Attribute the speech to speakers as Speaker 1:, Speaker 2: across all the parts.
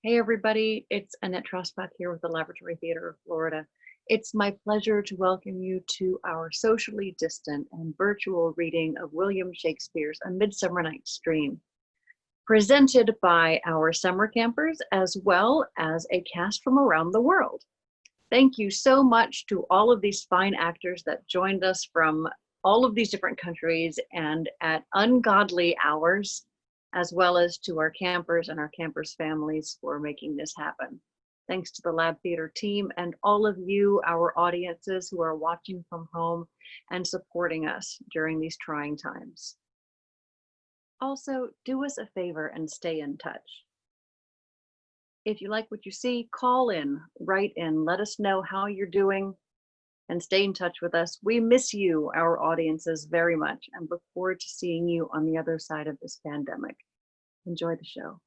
Speaker 1: Hey everybody, it's Annette Trossbach here with the Laboratory Theater of Florida. It's my pleasure to welcome you to our socially distant and virtual reading of William Shakespeare's A Midsummer Night's Dream, presented by our summer campers as well as a cast from around the world. Thank you so much to all of these fine actors that joined us from all of these different countries and at ungodly hours, as well as to our campers and our campers' families for making this happen. Thanks to the Lab Theater team and all of you, our audiences who are watching from home and supporting us during these trying times. Also, do us a favor and stay in touch. If you like what you see, call in, write in, let us know how you're doing, and stay in touch with us. We miss you, our audiences, very much, and look forward to seeing you on the other side of this pandemic. Enjoy the show.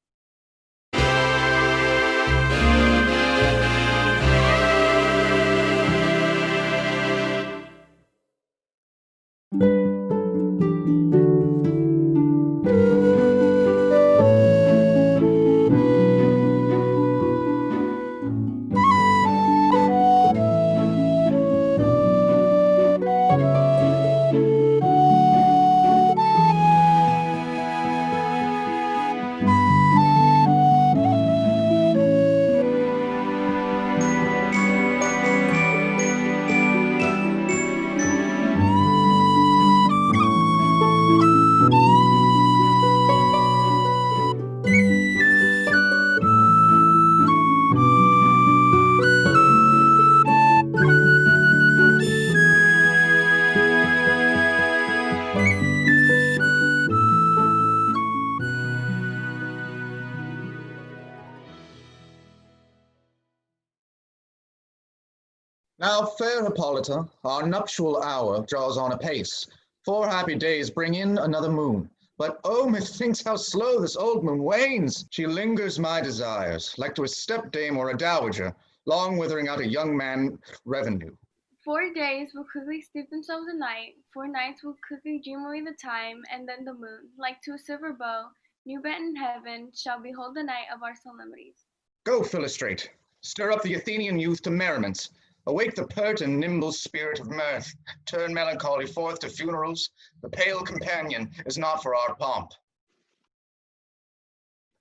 Speaker 2: Now, fair Hippolyta, our nuptial hour draws on apace. 4 happy days bring in another moon. But oh, methinks how slow this old moon wanes! She lingers my desires, like to a stepdame or a dowager, long withering out a young man revenue.
Speaker 3: 4 days will quickly steep themselves in night, 4 nights will quickly dream away the time, and then the moon, like to a silver bow, new bent in heaven, shall behold the night of our solemnities.
Speaker 2: Go, Philostrate, stir up the Athenian youth to merriments. Awake the pert and nimble spirit of mirth. Turn melancholy forth to funerals. The pale companion is not for our pomp.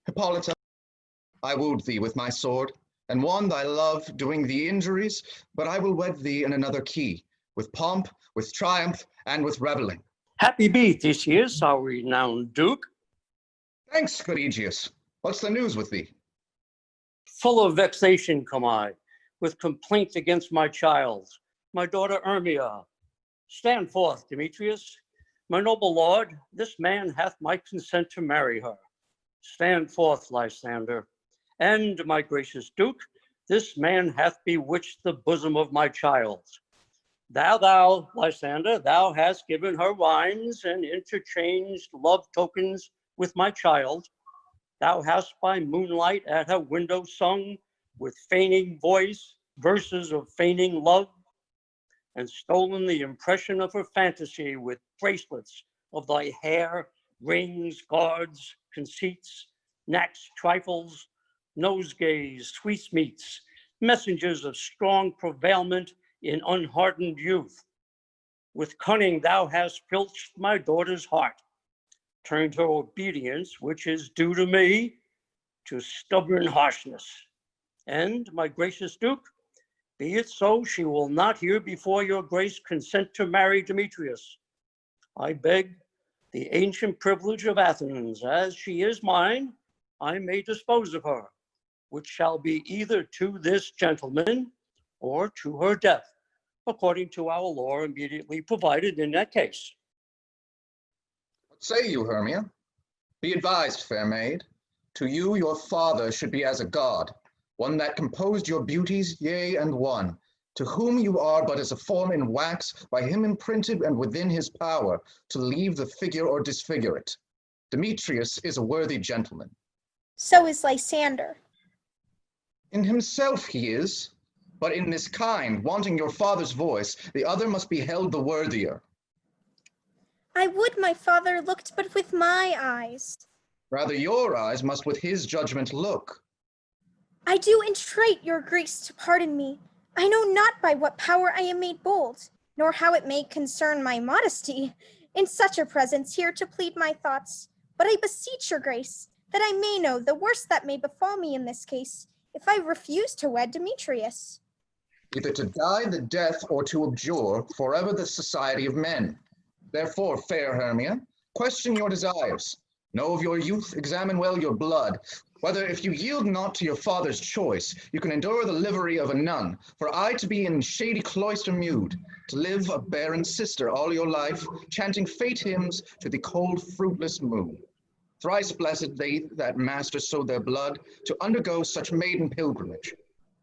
Speaker 2: Hippolyta, I wooed thee with my sword, and won thy love doing thee injuries, but I will wed thee in another key, with pomp, with triumph, and with revelling.
Speaker 4: Happy be Theseus, our renowned Duke.
Speaker 2: Thanks, good Aegeus. What's the news with thee?
Speaker 4: Full of vexation come I, with complaint against my child, my daughter Hermia. Stand forth, Demetrius. My noble lord, this man hath my consent to marry her. Stand forth, Lysander. And, my gracious Duke, this man hath bewitched the bosom of my child. Thou, Lysander, thou hast given her rhymes and interchanged love tokens with my child. Thou hast by moonlight at her window sung with feigning voice, verses of feigning love, and stolen the impression of her fantasy with bracelets of thy hair, rings, guards, conceits, knacks, trifles, nosegays, sweetmeats, messengers of strong prevailment in unhardened youth. With cunning thou hast filched my daughter's heart, turned her obedience, which is due to me, to stubborn harshness. And, my gracious Duke, be it so, she will not here before your grace consent to marry Demetrius. I beg the ancient privilege of Athens, as she is mine, I may dispose of her, which shall be either to this gentleman or to her death, according to our law immediately provided in that case.
Speaker 2: What say you, Hermia? Be advised, fair maid. To you your father should be as a god, one that composed your beauties, yea, and one, to whom you are but as a form in wax, by him imprinted and within his power, to leave the figure or disfigure it. Demetrius is a worthy gentleman.
Speaker 5: So is Lysander.
Speaker 2: In himself he is, but in this kind, wanting your father's voice, the other must be held the worthier.
Speaker 5: I would my father looked but with my eyes.
Speaker 2: Rather your eyes must with his judgment look.
Speaker 5: I do entreat your grace to pardon me. I know not by what power I am made bold, nor how it may concern my modesty, in such a presence here to plead my thoughts. But I beseech your grace, that I may know the worst that may befall me in this case, if I refuse to wed Demetrius.
Speaker 2: Either to die the death or to abjure forever the society of men. Therefore, fair Hermia, question your desires. Know of your youth, examine well your blood, whether if you yield not to your father's choice, you can endure the livery of a nun, for I to be in shady cloister mewed, to live a barren sister all your life, chanting fate hymns to the cold fruitless moon. Thrice blessed they that master so their blood, to undergo such maiden pilgrimage.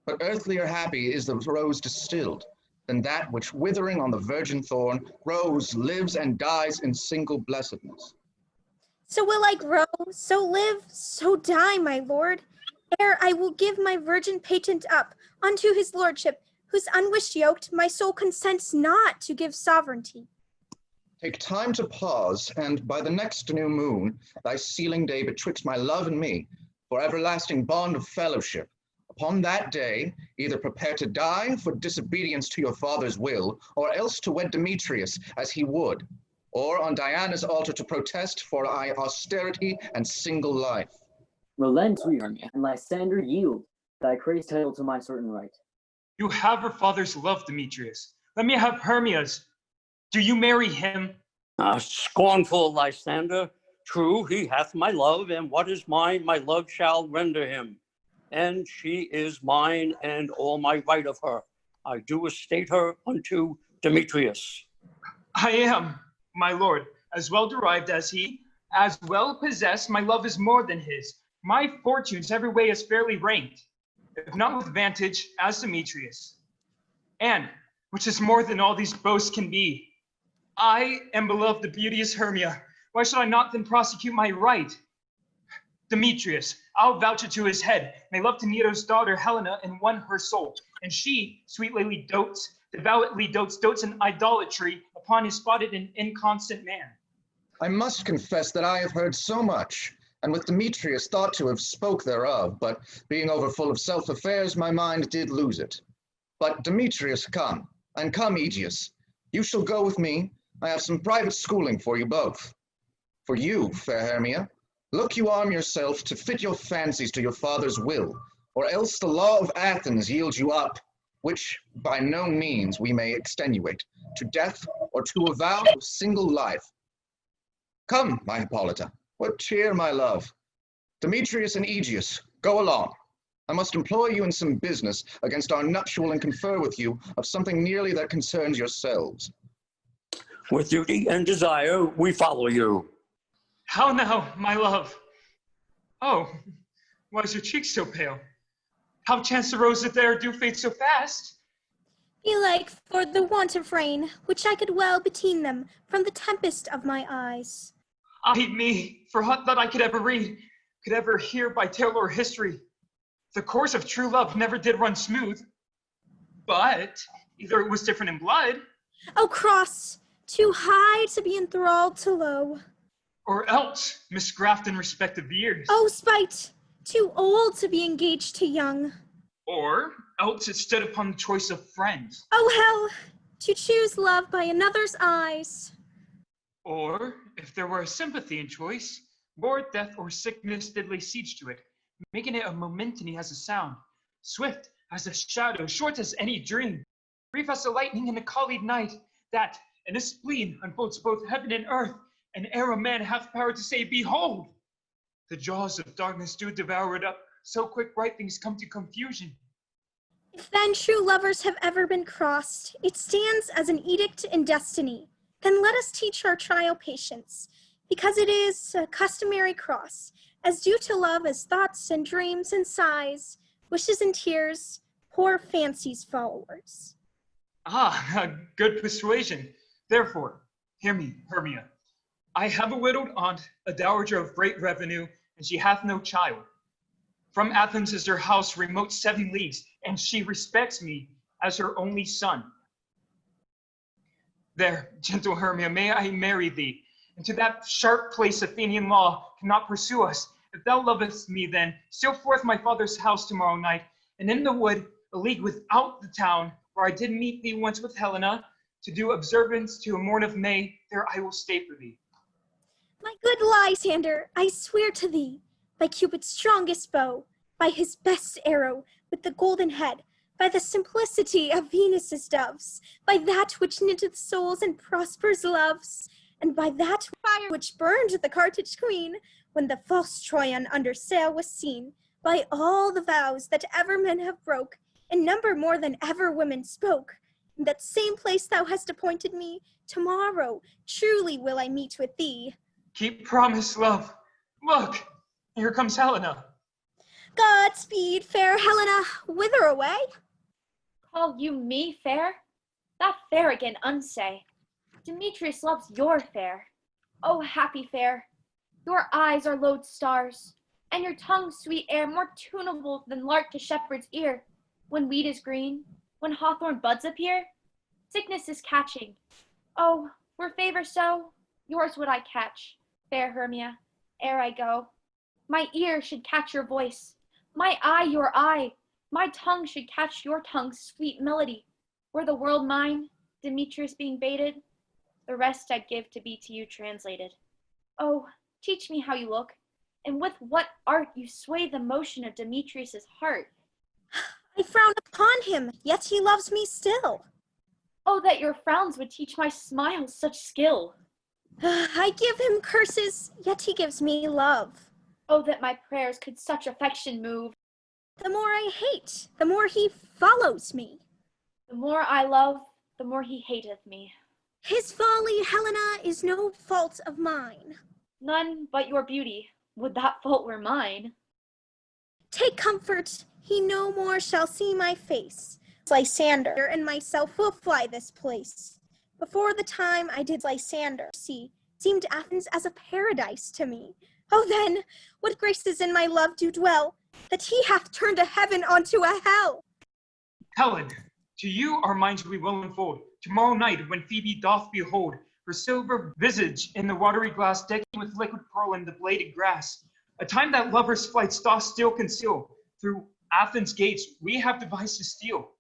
Speaker 2: But earthlier happy is the rose distilled, than that which withering on the virgin thorn, grows, lives, and dies in single blessedness.
Speaker 5: So will I grow, so live, so die, my lord, ere I will give my virgin patent up unto his lordship, whose unwished yoked my soul consents not to give sovereignty.
Speaker 2: Take time to pause, and by the next new moon, thy sealing day betwixt my love and me, for everlasting bond of fellowship, upon that day, either prepare to die for disobedience to your father's will, or else to wed Demetrius as he would, or on Diana's altar to protest for thy austerity and single life.
Speaker 6: Relent, sweet Hermia, and Lysander yield thy crazed title to my certain right.
Speaker 7: You have her father's love, Demetrius. Let me have Hermia's. Do you marry him?
Speaker 4: Scornful Lysander, true, he hath my love, and what is mine, my love shall render him. And she is mine, and all my right of her. I do estate her unto Demetrius.
Speaker 7: I am, my lord, as well derived as he, as well possessed. My love is more than his. My fortunes every way is fairly ranked, if not with vantage, as Demetrius. And, which is more than all these boasts can be, I am beloved the beauteous Hermia. Why should I not then prosecute my right? Demetrius, I'll vouch it to his head, may love to Neto's daughter Helena and won her soul. And she, sweet lady dotes, devoutly dotes in idolatry upon his spotted and inconstant man.
Speaker 2: I must confess that I have heard so much, and with Demetrius thought to have spoke thereof, but being overfull of self-affairs, my mind did lose it. But Demetrius, come, and come, Aegeus. You shall go with me. I have some private schooling for you both. For you, fair Hermia, look you arm yourself to fit your fancies to your father's will, or else the law of Athens yields you up, which by no means we may extenuate, to death or to a vow of single life. Come, my Hippolyta, what cheer, my love. Demetrius and Aegeus, go along. I must employ you in some business against our nuptial and confer with you of something nearly that concerns yourselves.
Speaker 4: With duty and desire, we follow you.
Speaker 7: How now, my love? Oh, why is your cheek so pale? How chance the rose that there do fade so fast?
Speaker 5: Belike for the want of rain, which I could well beteen them from the tempest of my eyes.
Speaker 7: Ay me, for what that I could ever read, could ever hear by tale or history. The course of true love never did run smooth, but either it was different in blood.
Speaker 5: O cross, too high to be enthralled to low.
Speaker 7: Or else misgraft in respect of years.
Speaker 5: O spite, too old to be engaged to young.
Speaker 7: Or else it stood upon the choice of friends.
Speaker 5: O hell, to choose love by another's eyes.
Speaker 7: Or, if there were a sympathy in choice, war, death, or sickness did lay siege to it, making it a momentary as a sound, swift as a shadow, short as any dream, brief as the lightning in a collied night, that in a spleen unfolds both heaven and earth, and ere a man hath power to say, behold, the jaws of darkness do devour it up, so quick bright things come to confusion.
Speaker 5: If then true lovers have ever been crossed, it stands as an edict in destiny. Then let us teach our trial patience, because it is a customary cross, as due to love as thoughts and dreams and sighs, wishes and tears, poor fancies followers.
Speaker 7: Ah, a good persuasion. Therefore, hear me, Hermia. I have a widowed aunt, a dowager of great revenue, and she hath no child. From Athens is her house remote 7 leagues, and she respects me as her only son. There, gentle Hermia, may I marry thee, and to that sharp place Athenian law cannot pursue us, if thou lovest me, then sail forth my father's house tomorrow night, and in the wood, a league without the town, where I did meet thee once with Helena, to do observance to a morn of May, there I will stay for thee.
Speaker 5: My good Lysander, I swear to thee, by Cupid's strongest bow, by his best arrow with the golden head, by the simplicity of Venus's doves, by that which knitteth souls and prospers loves, and by that fire which burned the Carthage queen, when the false Troyan under sail was seen, by all the vows that ever men have broke, in number more than ever women spoke, in that same place thou hast appointed me, tomorrow truly will I meet with thee.
Speaker 7: Keep promise, love. Look, here comes Helena.
Speaker 5: Godspeed, fair Helena, whither away?
Speaker 8: Call you me fair? That fair again unsay. Demetrius loves your fair. O happy fair, your eyes are lodestars, and your tongue sweet air more tunable than lark to shepherd's ear. When wheat is green, when hawthorn buds appear, sickness is catching. Oh, were favor so, yours would I catch, fair Hermia, ere I go. My ear should catch your voice, my eye your eye, my tongue should catch your tongue's sweet melody. Were the world mine, Demetrius being baited, the rest I'd give to be to you translated. Oh, teach me how you look, and with what art you sway the motion of Demetrius's heart.
Speaker 5: I frown upon him, yet he loves me still.
Speaker 8: Oh, that your frowns would teach my smiles such skill.
Speaker 5: I give him curses, yet he gives me love.
Speaker 8: Oh, that my prayers could such affection move.
Speaker 5: The more I hate, the more he follows me.
Speaker 8: The more I love, the more he hateth me.
Speaker 5: His folly, Helena, is no fault of mine.
Speaker 8: None but your beauty, would that fault were mine.
Speaker 5: Take comfort, he no more shall see my face. Lysander and myself will fly this place. Before the time I did Lysander see, seemed Athens as a paradise to me. Oh then, what graces in my love do dwell, that he hath turned a heaven onto a hell.
Speaker 7: Helen, to you our minds we will unfold. Tomorrow night, when Phoebe doth behold her silver visage in the watery glass, decking with liquid pearl in the bladed grass, a time that lovers' flights doth still conceal, through Athens' gates we have devised to steal.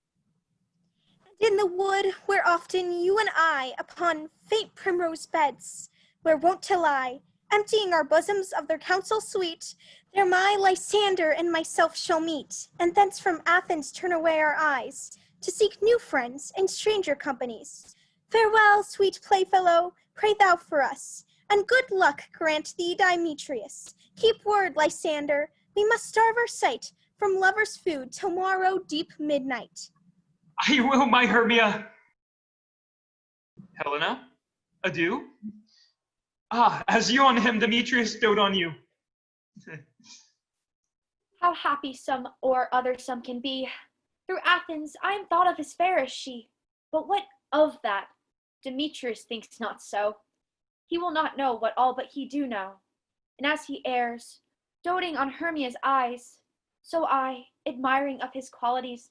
Speaker 5: And in the wood, where often you and I, upon faint primrose beds, were wont to lie, emptying our bosoms of their counsel sweet, there my Lysander and myself shall meet, and thence from Athens turn away our eyes, to seek new friends and stranger companies. Farewell, sweet playfellow, pray thou for us, and good luck grant thee, Demetrius. Keep word, Lysander, we must starve our sight from lovers' food till morrow deep midnight.
Speaker 7: I will, my Hermia. Helena, adieu. Ah, as you on him, Demetrius dote on you.
Speaker 8: How happy some or other some can be. Through Athens I am thought of as fair as she. But what of that? Demetrius thinks not so. He will not know what all but he do know. And as he errs, doting on Hermia's eyes, so I, admiring of his qualities,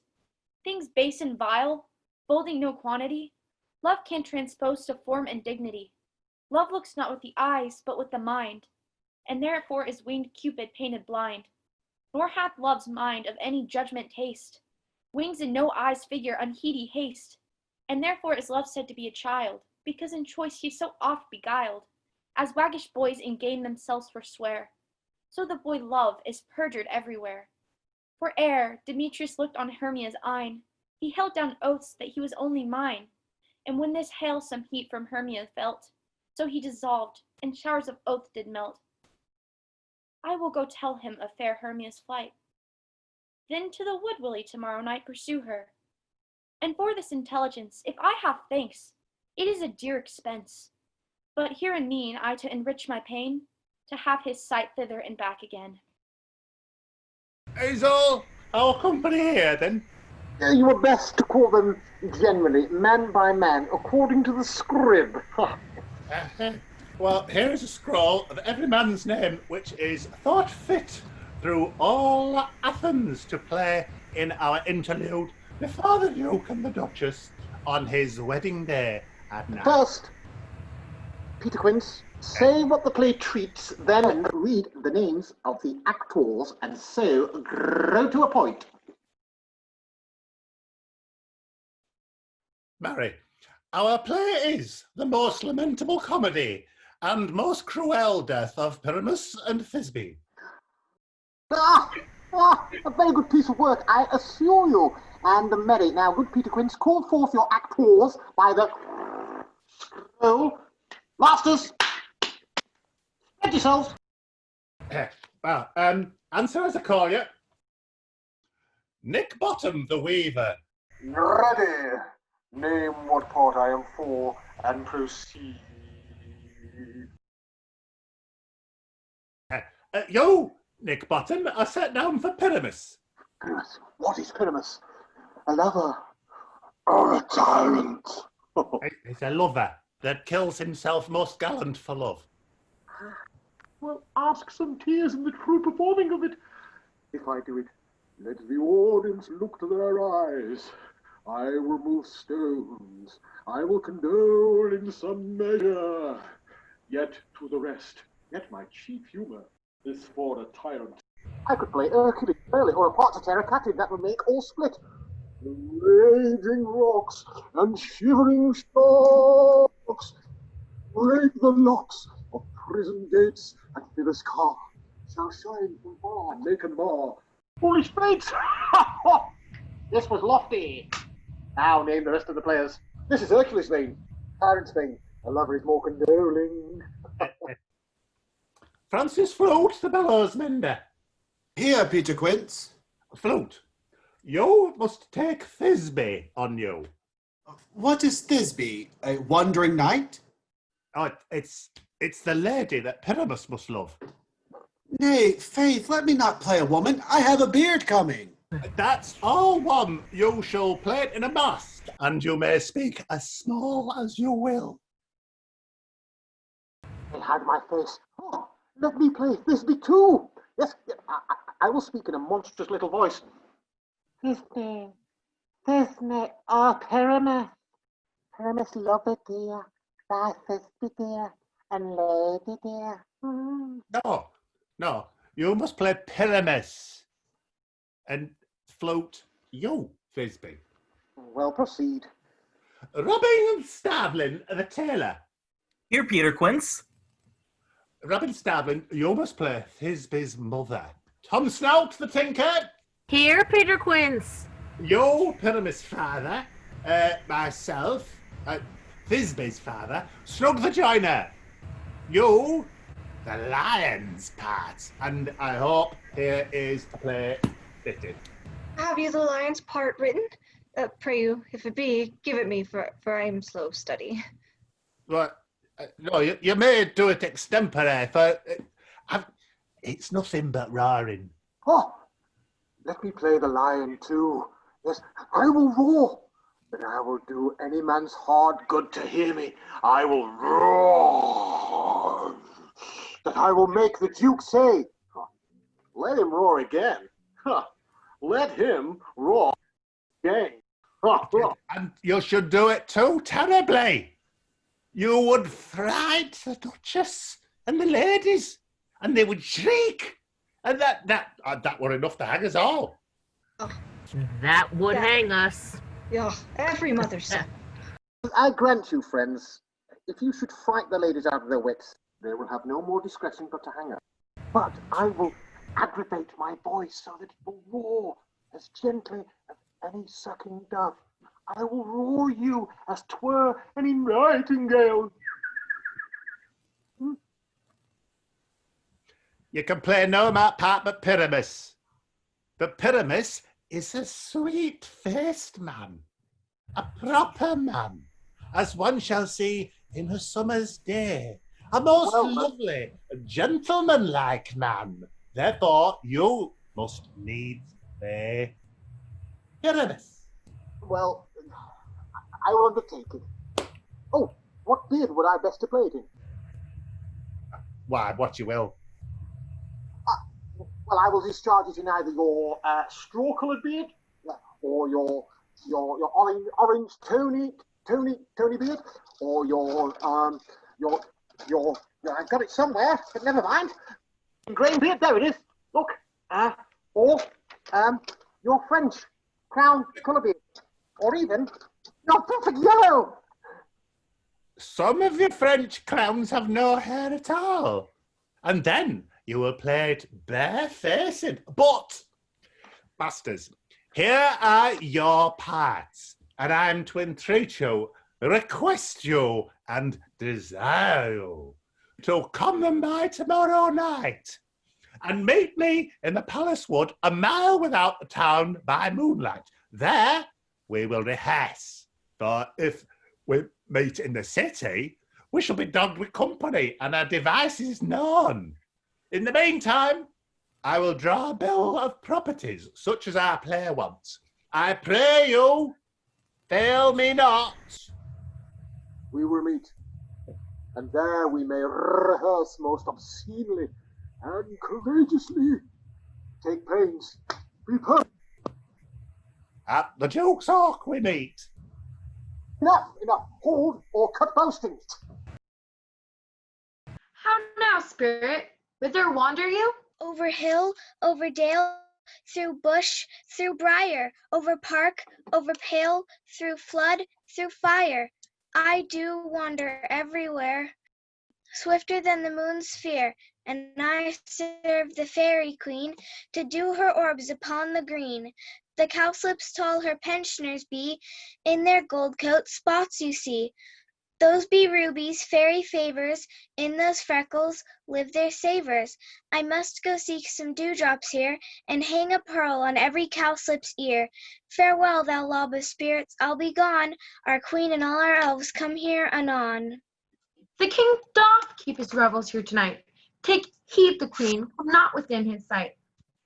Speaker 8: things base and vile, bolding no quantity, love can transpose to form and dignity. Love looks not with the eyes, but with the mind, and therefore is winged Cupid painted blind. Nor hath love's mind of any judgment taste, wings in no eyes figure unheedy haste, and therefore is love said to be a child, because in choice he so oft beguiled, as waggish boys in game themselves forswear. So the boy love is perjured everywhere. For ere Demetrius looked on Hermia's eyne, he held down oaths that he was only mine, and when this hail some heat from Hermia felt, so he dissolved, and showers of oath did melt. I will go tell him of fair Hermia's flight. Then to the wood will he tomorrow night pursue her. And for this intelligence, if I have thanks, it is a dear expense. But herein mean I to enrich my pain, to have his sight thither and back again.
Speaker 9: Is all our company here then?
Speaker 10: You were best to call them generally, man by man, according to the scrib.
Speaker 9: Well, here is a scroll of every man's name which is thought fit through all Athens to play in our interlude before the Duke and the Duchess on his wedding day at night.
Speaker 10: First, Peter Quince, Say what the play treats, then read the names of the actors, and so grow to a point.
Speaker 9: Mary, our play is The Most Lamentable Comedy and Most Cruel Death of Pyramus and Thisbe.
Speaker 10: A very good piece of work, I assure you. And Mary, now, good Peter Quince, call forth your actors by the scroll. Masters, get yourselves.
Speaker 9: Well, answer as I call you. Nick Bottom the Weaver.
Speaker 10: Ready. Name what part I am for, and proceed.
Speaker 9: You, Nick Bottom, are set down for Pyramus.
Speaker 10: Pyramus? What is Pyramus? A lover or a tyrant?
Speaker 9: He's a lover that kills himself most gallant for love.
Speaker 10: Well, ask some tears in the true performing of it. If I do it, let the audience look to their eyes. I will move stones. I will condole in some measure. Yet to the rest, yet my chief humour is for a tyrant. I could play Hercules, Burley, or a part to Terracotta that would make all split. The raging rocks and shivering stalks break the locks of prison gates, and Phyllis Carr shall shine from far, make and bar. Holy spades! This was lofty. Now name the rest of the players. This is Hercules' vein, Tyrant's vein. A lover is more condoling.
Speaker 9: Francis Float, the bellows mender.
Speaker 11: Here, Peter Quince.
Speaker 9: Float, you must take Thisbe on you.
Speaker 11: What is Thisbe? A wandering knight?
Speaker 9: Oh, it's the lady that Pyramus must love.
Speaker 11: Nay, faith, let me not play a woman. I have a beard coming.
Speaker 9: That's all one. You shall play it in a mask, and you may speak as small as you will.
Speaker 10: They hide my face. Oh, let me play Thisbe too. Yes, I will speak in a monstrous little voice. Thisbe, oh, Pyramus. Pyramus, lover dear, thy Thisbe dear, and lady dear.
Speaker 9: No, you must play Pyramus. And Float, you, Thisbe.
Speaker 10: Well, proceed.
Speaker 9: Robin Stavlin, the tailor.
Speaker 12: Here, Peter Quince.
Speaker 9: Robin Stavlin, you must play Thisbe's mother. Tom Snout, the tinker.
Speaker 13: Here, Peter Quince.
Speaker 9: You, Pyramus' father. Myself, Thisbe's father. Snug the joiner. You, the lion's part. And I hope here is the play fitted.
Speaker 14: Have you the lion's part written? Pray you, if it be, give it me, for I am slow of study.
Speaker 9: Right. No, you may do it extempore, for it's nothing but roaring.
Speaker 10: Oh, let me play the lion too. Yes, I will roar, but I will do any man's heart good to hear me. I will roar, that I will make the Duke say, let him roar again. Let him roar again.
Speaker 9: And you should do it too terribly. You would fright the Duchess and the ladies, and they would shriek. And that were enough to hang us all.
Speaker 13: That would hang us.
Speaker 14: Yeah, every mother's son.
Speaker 10: I grant you, friends, if you should fright the ladies out of their wits, they will have no more discretion but to hang us. But I will aggravate my voice so that it will roar as gently as any sucking dove. I will roar you as 'twere any nightingale.
Speaker 9: You can play no part but Pyramus. But Pyramus is a sweet-faced man, a proper man, as one shall see in a summer's day, a most lovely, gentlemanlike man. Therefore, you must needs play Pyramus.
Speaker 10: Well, I will undertake it. Oh, what beard would I best to play it in?
Speaker 9: Why, what you will.
Speaker 10: Well, I will discharge it in either your straw-coloured beard or your orange tony beard, or your I've got it somewhere, but never mind. Engraved here, there it is. Look, or your French crown colour beard, or even your perfect yellow.
Speaker 9: Some of your French clowns have no hair at all. And then you will play it barefaced. But, masters, here are your parts, and I'm to entreat you, request you, and desire you to come them by tomorrow night, and meet me in the palace wood a mile without the town by moonlight. There we will rehearse, for if we meet in the city, we shall be dogged with company, and our devices known. In the meantime, I will draw a bill of properties, such as our play wants. I pray you, fail me not.
Speaker 10: We will meet, and there we may rehearse most obscenely and courageously. Take pains, be perfect.
Speaker 9: At the Duke's Hawk we meet.
Speaker 10: Enough, hold or cut boasting.
Speaker 15: How now, spirit? Whither wander you?
Speaker 5: Over hill, over dale, through bush, through briar, over park, over pale, through flood, through fire. I do wander everywhere, swifter than the moon's sphere, and I serve the fairy queen to dew her orbs upon the green. The cowslips tall her pensioners be, in their gold coat spots you see. Those be rubies, fairy favors, in those freckles live their savors. I must go seek some dewdrops here, and hang a pearl on every cowslip's ear. Farewell, thou lob of spirits, I'll be gone. Our queen and all our elves come here anon.
Speaker 15: The king doth keep his revels here tonight. Take heed the queen come not within his sight.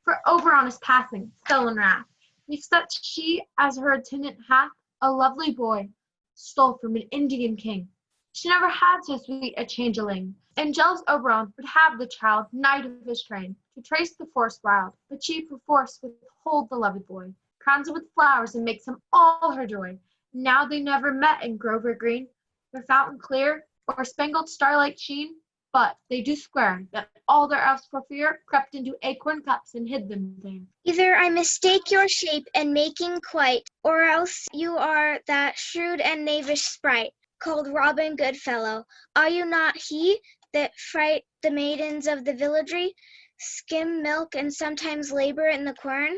Speaker 15: For over on his passing, sullen wrath, meets that she as her attendant hath a lovely boy, stole from an Indian king. She never had so sweet a changeling, and jealous Oberon would have the child knight of his train, to trace the forest wild, but she perforce withhold the loved boy, crowns him with flowers and makes him all her joy. Now they never met in grove or green, or fountain clear, or spangled starlight sheen, but they do swear that all their elves for fear crept into acorn cups and hid them there.
Speaker 5: Either I mistake your shape and making quite, or else you are that shrewd and knavish sprite, called Robin Goodfellow. Are you not he that fright the maidens of the villagery, skim milk and sometimes labor in the quern?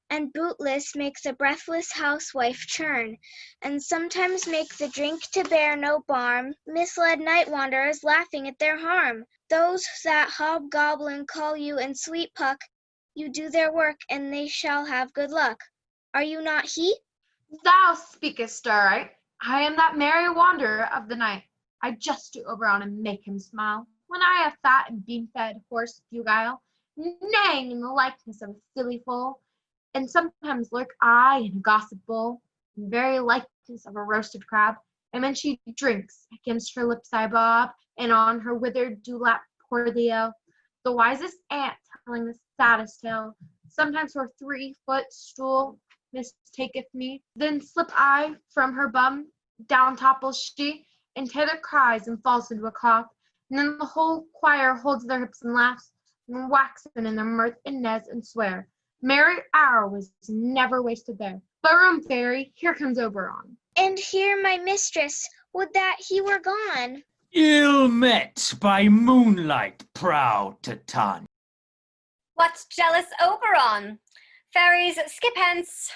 Speaker 5: And bootless makes a breathless housewife churn, and sometimes make the drink to bear no barm, misled night wanderers laughing at their harm. Those that hobgoblin call you and sweet puck, you do their work, and they shall have good luck. Are you not he?
Speaker 15: Thou speakest aright. I am that merry wanderer of the night. I just do Oberon and make him smile, when I have fat and bean-fed horse beguile, neighing in the likeness of a silly foal. And sometimes lurk I in a gossip bowl, in very likeness of a roasted crab. And when she drinks, against her lips I bob, and on her withered dewlap pour the ale. The wisest aunt telling the saddest tale, sometimes her 3-foot stool mistaketh me. Then slip I from her bum, down topples she, and tether cries and falls into a cough. And then the whole choir holds their hips and laughs, and waxen in their mirth and nez and swear. Merry hour was never wasted there. But room, fairy, here comes Oberon.
Speaker 5: And here my mistress, would that he were gone.
Speaker 16: Ill met by moonlight, proud Titan.
Speaker 17: What jealous Oberon? Fairies, skip hence.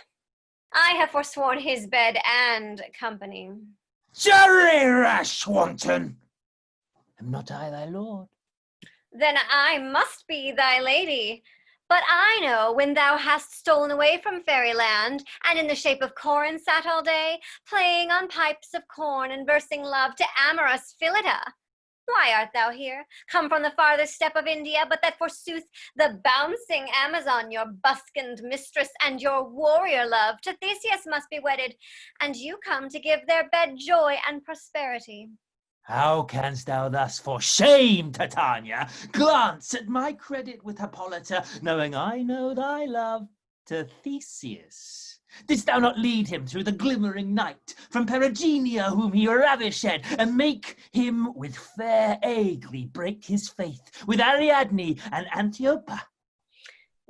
Speaker 17: I have forsworn his bed and company.
Speaker 16: Jerry, rash wanton! Am not I thy lord?
Speaker 17: Then I must be thy lady. But I know when thou hast stolen away from fairyland, and in the shape of corn sat all day, playing on pipes of corn and versing love to amorous Phillida. Why art thou here, come from the farthest step of India, but that forsooth the bouncing Amazon, your buskined mistress, and your warrior love to Theseus must be wedded, and you come to give their bed joy and prosperity.
Speaker 16: How canst thou thus, for shame, Titania, glance at my credit with Hippolyta, knowing I know thy love? to Theseus. Didst thou not lead him through the glimmering night, from Perigenia whom he ravished, and make him with fair Aegle break his faith, with Ariadne and Antiopa?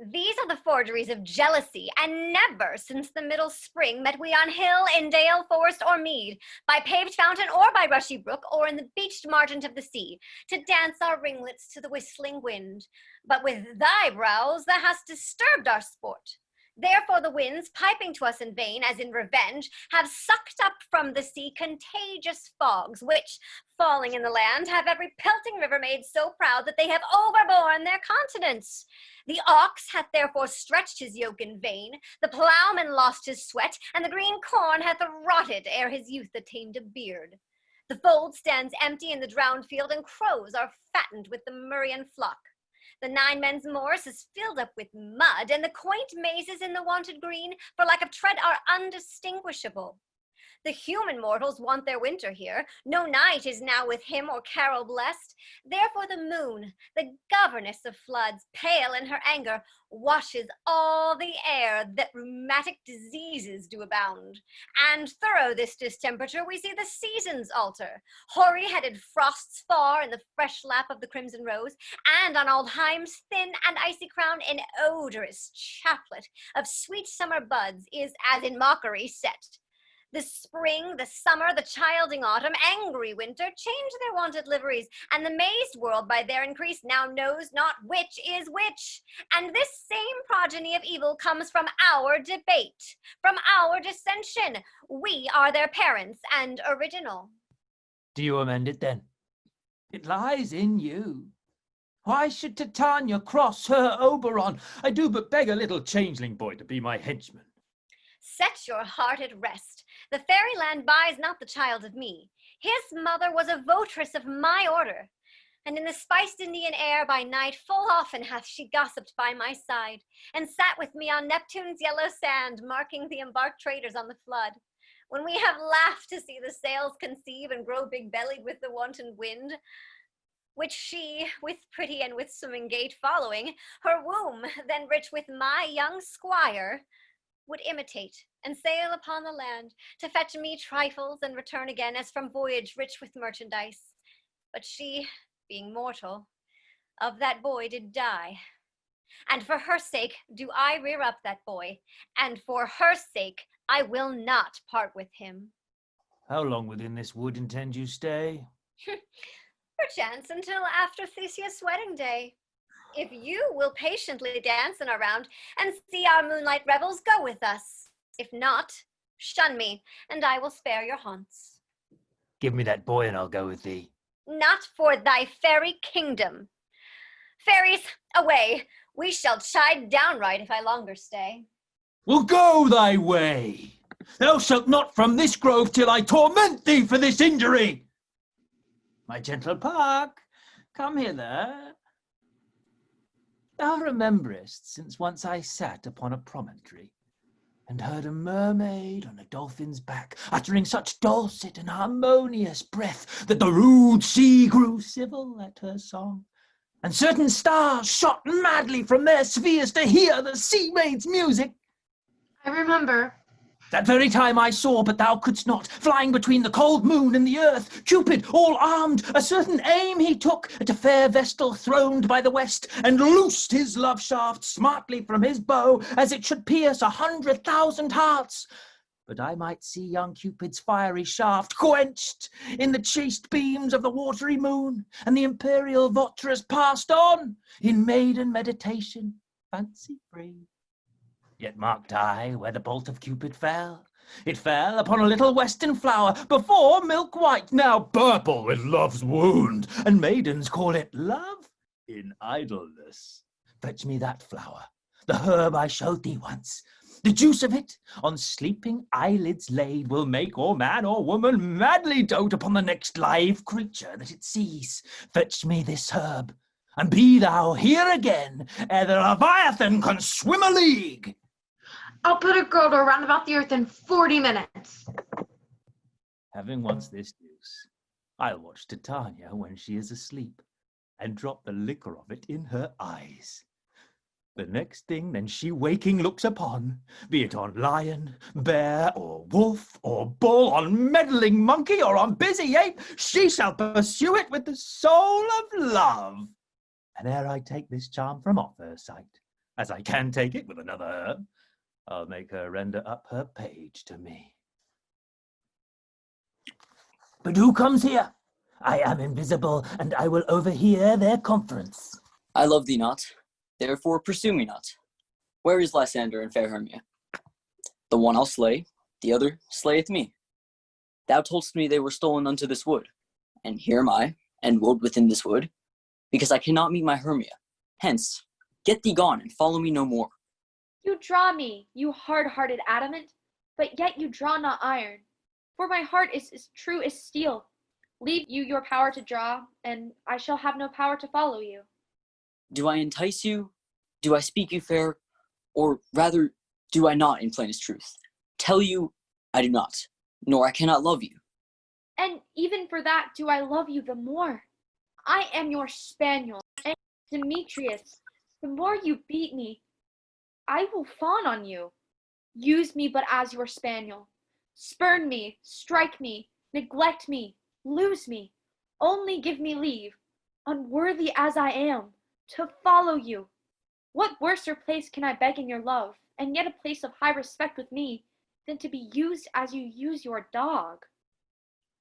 Speaker 17: These are the forgeries of jealousy, and never since the middle spring met we on hill, in dale, forest, or mead, by paved fountain, or by rushy brook, or in the beached margent of the sea, to dance our ringlets to the whistling wind. But with thy brows thou hast disturbed our sport. Therefore the winds, piping to us in vain, as in revenge, have sucked up from the sea contagious fogs, which, falling in the land, have every pelting river made so proud that they have overborne their continents. The ox hath therefore stretched his yoke in vain, the ploughman lost his sweat, and the green corn hath rotted ere his youth attained a beard. The fold stands empty in the drowned field, and crows are fattened with the murrian flock. The 9 men's moors is filled up with mud, and the quaint mazes in the wonted green, for lack of tread, are undistinguishable. The human mortals want their winter here. No night is now with hymn or carol blessed. Therefore the moon, the governess of floods, pale in her anger, washes all the air that rheumatic diseases do abound. And thorough this distemperature, we see the seasons alter. Hoary-headed frosts thaw in the fresh lap of the crimson rose, and on old Heim's thin and icy crown an odorous chaplet of sweet summer buds is as in mockery set. The spring, the summer, the childing autumn, angry winter, change their wonted liveries, and the mazed world by their increase now knows not which is which. And this same progeny of evil comes from our debate, from our dissension. We are their parents and original.
Speaker 16: Do you amend it then? It lies in you. Why should Titania cross her Oberon? I do but beg a little changeling boy to be my henchman.
Speaker 17: Set your heart at rest. The fairyland buys not the child of me. His mother was a votress of my order, and in the spiced Indian air by night full often hath she gossiped by my side, and sat with me on Neptune's yellow sand, marking the embarked traders on the flood. When we have laughed to see the sails conceive and grow big-bellied with the wanton wind, which she, with pretty and with swimming gait following, her womb then rich with my young squire, would imitate and sail upon the land to fetch me trifles and return again as from voyage rich with merchandise. But she, being mortal, of that boy did die. And for her sake do I rear up that boy, and for her sake I will not part with him.
Speaker 16: How long within this wood intend you stay?
Speaker 17: Perchance until after Theseus' wedding day. If you will patiently dance in our round and see our moonlight revels, go with us. If not, shun me, and I will spare your haunts.
Speaker 16: Give me that boy and I'll go with thee.
Speaker 17: Not for thy fairy kingdom. Fairies, away! We shall chide downright if I longer stay.
Speaker 16: Well, go thy way. Thou shalt not from this grove till I torment thee for this injury. My gentle Puck, come hither. Thou rememberest, since once I sat upon a promontory, and heard a mermaid on a dolphin's back, uttering such dulcet and harmonious breath, that the rude sea grew civil at her song, and certain stars shot madly from their spheres to hear the sea maid's music.
Speaker 15: I remember.
Speaker 16: That very time I saw, but thou couldst not, flying between the cold moon and the earth, Cupid, all armed, a certain aim he took at a fair vestal throned by the west, and loosed his love shaft smartly from his bow, as it should pierce 100,000 hearts. But I might see young Cupid's fiery shaft quenched in the chaste beams of the watery moon, and the imperial votress passed on in maiden meditation, fancy free. Yet marked I where the bolt of Cupid fell. It fell upon a little western flower, before milk white, now purple with love's wound, and maidens call it love in idleness. Fetch me that flower, the herb I showed thee once. The juice of it, on sleeping eyelids laid, will make or man or woman madly dote upon the next live creature that it sees. Fetch me this herb, and be thou here again, ere the Leviathan can swim a league.
Speaker 15: I'll put a girdle round about the earth in 40 minutes.
Speaker 16: Having once this juice, I'll watch Titania when she is asleep, and drop the liquor of it in her eyes. The next thing then she waking looks upon, be it on lion, bear, or wolf, or bull, on meddling monkey, or on busy ape, she shall pursue it with the soul of love. And ere I take this charm from off her sight, as I can take it with another herb, I'll make her render up her page to me. But who comes here? I am invisible, and I will overhear their conference.
Speaker 18: I love thee not, therefore pursue me not. Where is Lysander and fair Hermia? The one I'll slay, the other slayeth me. Thou toldst me they were stolen unto this wood, and here am I, enrolled within this wood, because I cannot meet my Hermia. Hence, get thee gone, and follow me no more.
Speaker 8: You draw me, you hard-hearted adamant, but yet you draw not iron. For my heart is as true as steel. Leave you your power to draw, and I shall have no power to follow you.
Speaker 18: Do I entice you? Do I speak you fair? Or rather, do I not in plainest truth? Tell you, I do not, nor I cannot love you.
Speaker 8: And even for that do I love you the more. I am your spaniel, and Demetrius, the more you beat me, I will fawn on you. Use me but as your spaniel. Spurn me, strike me, neglect me, lose me. Only give me leave, unworthy as I am, to follow you. What worser place can I beg in your love, and yet a place of high respect with me, than to be used as you use your dog?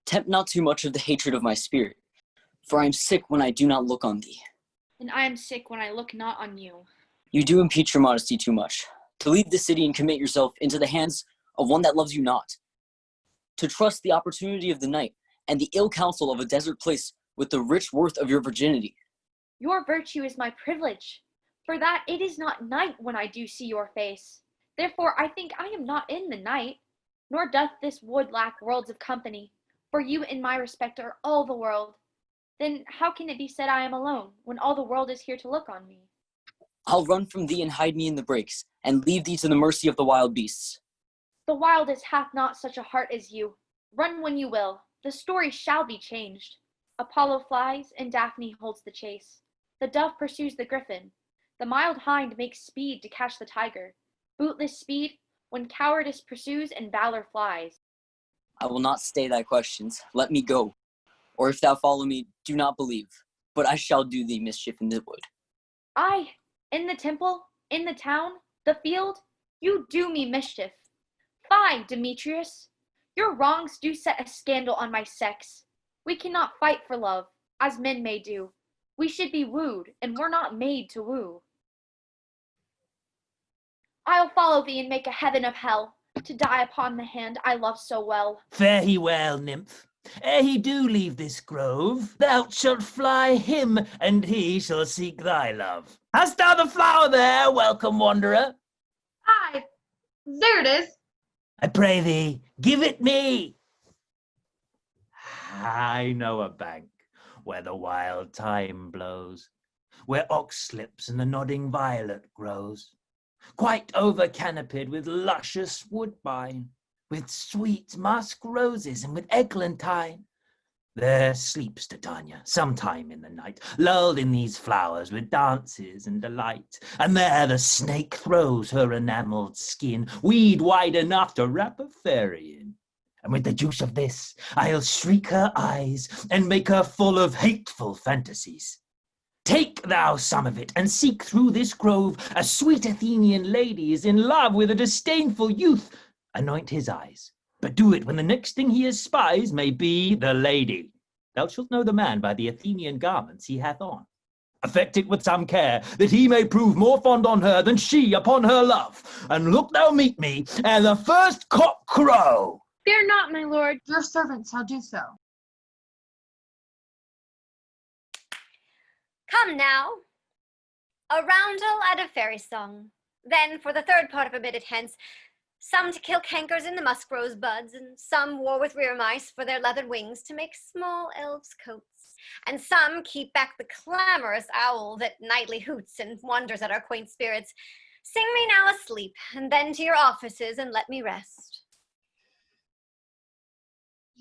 Speaker 18: Tempt not too much of the hatred of my spirit, for I am sick when I do not look on thee.
Speaker 8: And I am sick when I look not on you.
Speaker 18: You do impeach your modesty too much, to leave the city and commit yourself into the hands of one that loves you not. To trust the opportunity of the night and the ill counsel of a desert place with the rich worth of your virginity.
Speaker 8: Your virtue is my privilege, for that it is not night when I do see your face. Therefore I think I am not in the night, nor doth this wood lack worlds of company, for you in my respect are all the world. Then how can it be said I am alone, when all the world is here to look on me?
Speaker 18: I'll run from thee and hide me in the brakes, and leave thee to the mercy of the wild beasts.
Speaker 8: The wildest hath not such a heart as you. Run when you will, the story shall be changed. Apollo flies, and Daphne holds the chase. The dove pursues the griffin. The mild hind makes speed to catch the tiger. Bootless speed, when cowardice pursues and valor flies.
Speaker 18: I will not stay thy questions. Let me go. Or if thou follow me, do not believe. But I shall do thee mischief in the wood.
Speaker 8: Aye, in the temple, in the town, the field, you do me mischief. Fie, Demetrius. Your wrongs do set a scandal on my sex. We cannot fight for love, as men may do. We should be wooed, and we're not made to woo. I'll follow thee and make a heaven of hell, to die upon the hand I love so well.
Speaker 16: Fare he well, nymph. Ere he do leave this grove, thou shalt fly him, and he shall seek thy love. Hast thou the flower there, welcome wanderer?
Speaker 15: Aye, there it is.
Speaker 16: I pray thee, give it me. I know a bank where the wild thyme blows, where ox slips and the nodding violet grows, quite over canopied with luscious woodbine, with sweet musk roses and with eglantine. There sleeps Titania sometime in the night, lulled in these flowers with dances and delight. And there the snake throws her enamelled skin, weed wide enough to wrap a fairy in. And with the juice of this, I'll shriek her eyes and make her full of hateful fantasies. Take thou some of it, and seek through this grove. A sweet Athenian lady is in love with a disdainful youth. Anoint his eyes, but do it when the next thing he espies may be the lady. Thou shalt know the man by the Athenian garments he hath on. Affect it with some care, that he may prove more fond on her than she upon her love. And look thou meet me ere the first cock crow.
Speaker 15: Fear not, my lord, your servant shall do so.
Speaker 17: Come now, a roundel and a fairy song. Then for the third part of a minute hence, some to kill cankers in the musk rose buds, and some war with rear mice for their leathered wings to make small elves' coats, and some keep back the clamorous owl that nightly hoots and wonders at our quaint spirits. Sing me now asleep, and then to your offices and let me rest.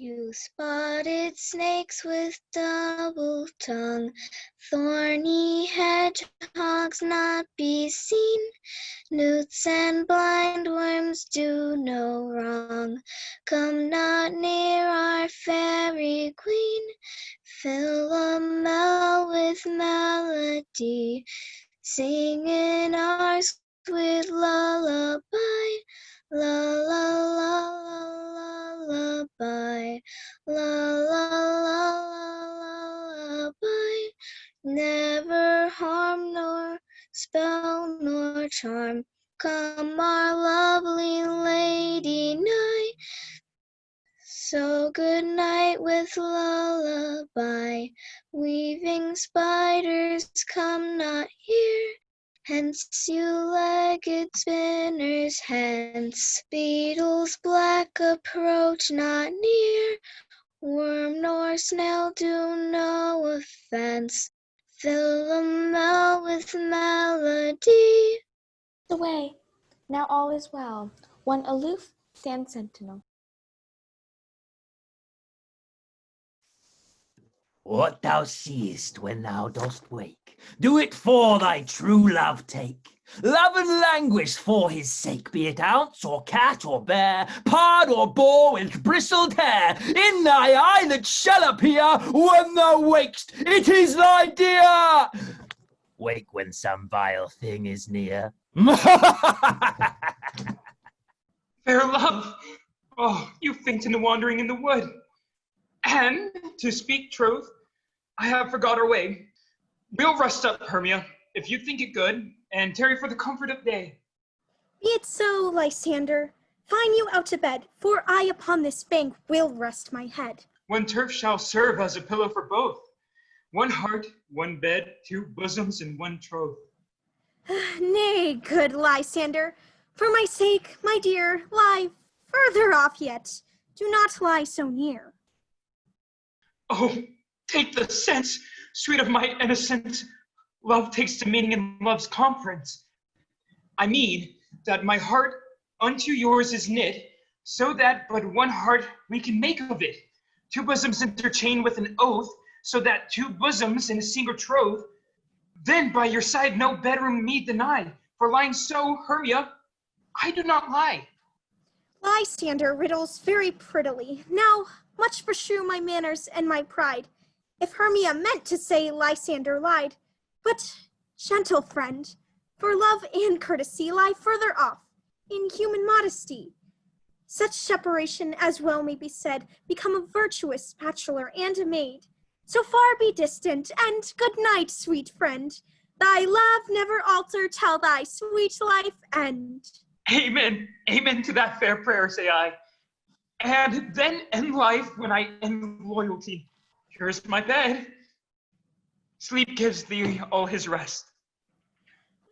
Speaker 19: You spotted snakes with double tongue, thorny hedgehogs not be seen. Newts and blind worms do no wrong. Come not near our fairy queen. Philomel with melody, singing our sweet lullaby. La la la la lullaby, la la la lullaby. Never harm nor spell nor charm, come our lovely lady nigh. So good night with lullaby, weaving spiders come not here. Hence, you legged spinners, hence. Beetles black approach not near. Worm nor snail do no offense. Philomel with melody.
Speaker 20: Away, now all is well. One aloof stands sentinel.
Speaker 16: What thou seest when thou dost wake, do it for thy true love take. Love and languish for his sake, be it ounce or cat or bear, pard or boar with bristled hair. In thy eye that shall appear when thou wakest, it is thy dear. Wake when some vile thing is near.
Speaker 7: Fair love, oh, you faint in the wandering in the wood. And, to speak truth, I have forgot our way. We'll rest up, Hermia, if you think it good, and tarry for the comfort of day.
Speaker 5: Be it so, Lysander. Fine you out to bed, for I upon this bank will rest my head.
Speaker 7: One turf shall serve as a pillow for both. One heart, one bed, two bosoms, and one troth.
Speaker 5: Nay, good Lysander, for my sake, my dear, lie further off yet. Do not lie so near.
Speaker 7: Oh, take the sense, sweet of my innocence. Love takes the meaning in love's conference. I mean that my heart unto yours is knit, so that but one heart we can make of it. Two bosoms interchain with an oath, so that two bosoms in a single troth. Then by your side no bedroom me deny, for lying so, Hermia, I do not lie.
Speaker 5: Lysander riddles very prettily. Now, much beshrew my manners and my pride, if Hermia meant to say Lysander lied. But, gentle friend, for love and courtesy lie further off, in human modesty. Such separation, as well may be said, become a virtuous bachelor and a maid. So far be distant, and good night, sweet friend. Thy love never alter till thy sweet life end.
Speaker 7: Amen, amen to that fair prayer, say I. And then end life when I end loyalty. Here's my bed. Sleep gives thee all his rest.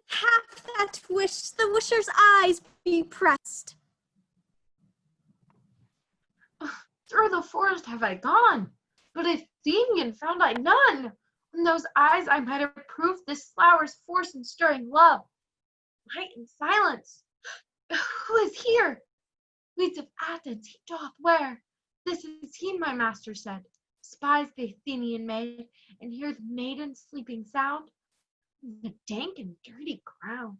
Speaker 5: Half that wish the wisher's eyes be pressed.
Speaker 15: Through the forest have I gone, but Athenian found I none. In those eyes I might have proved this flower's force in stirring love. Light and silence. Who is here? Weeds of Athens he doth wear. This is he, my master said. Spies the Athenian maid, and hears maiden sleeping sound in the dank and dirty ground.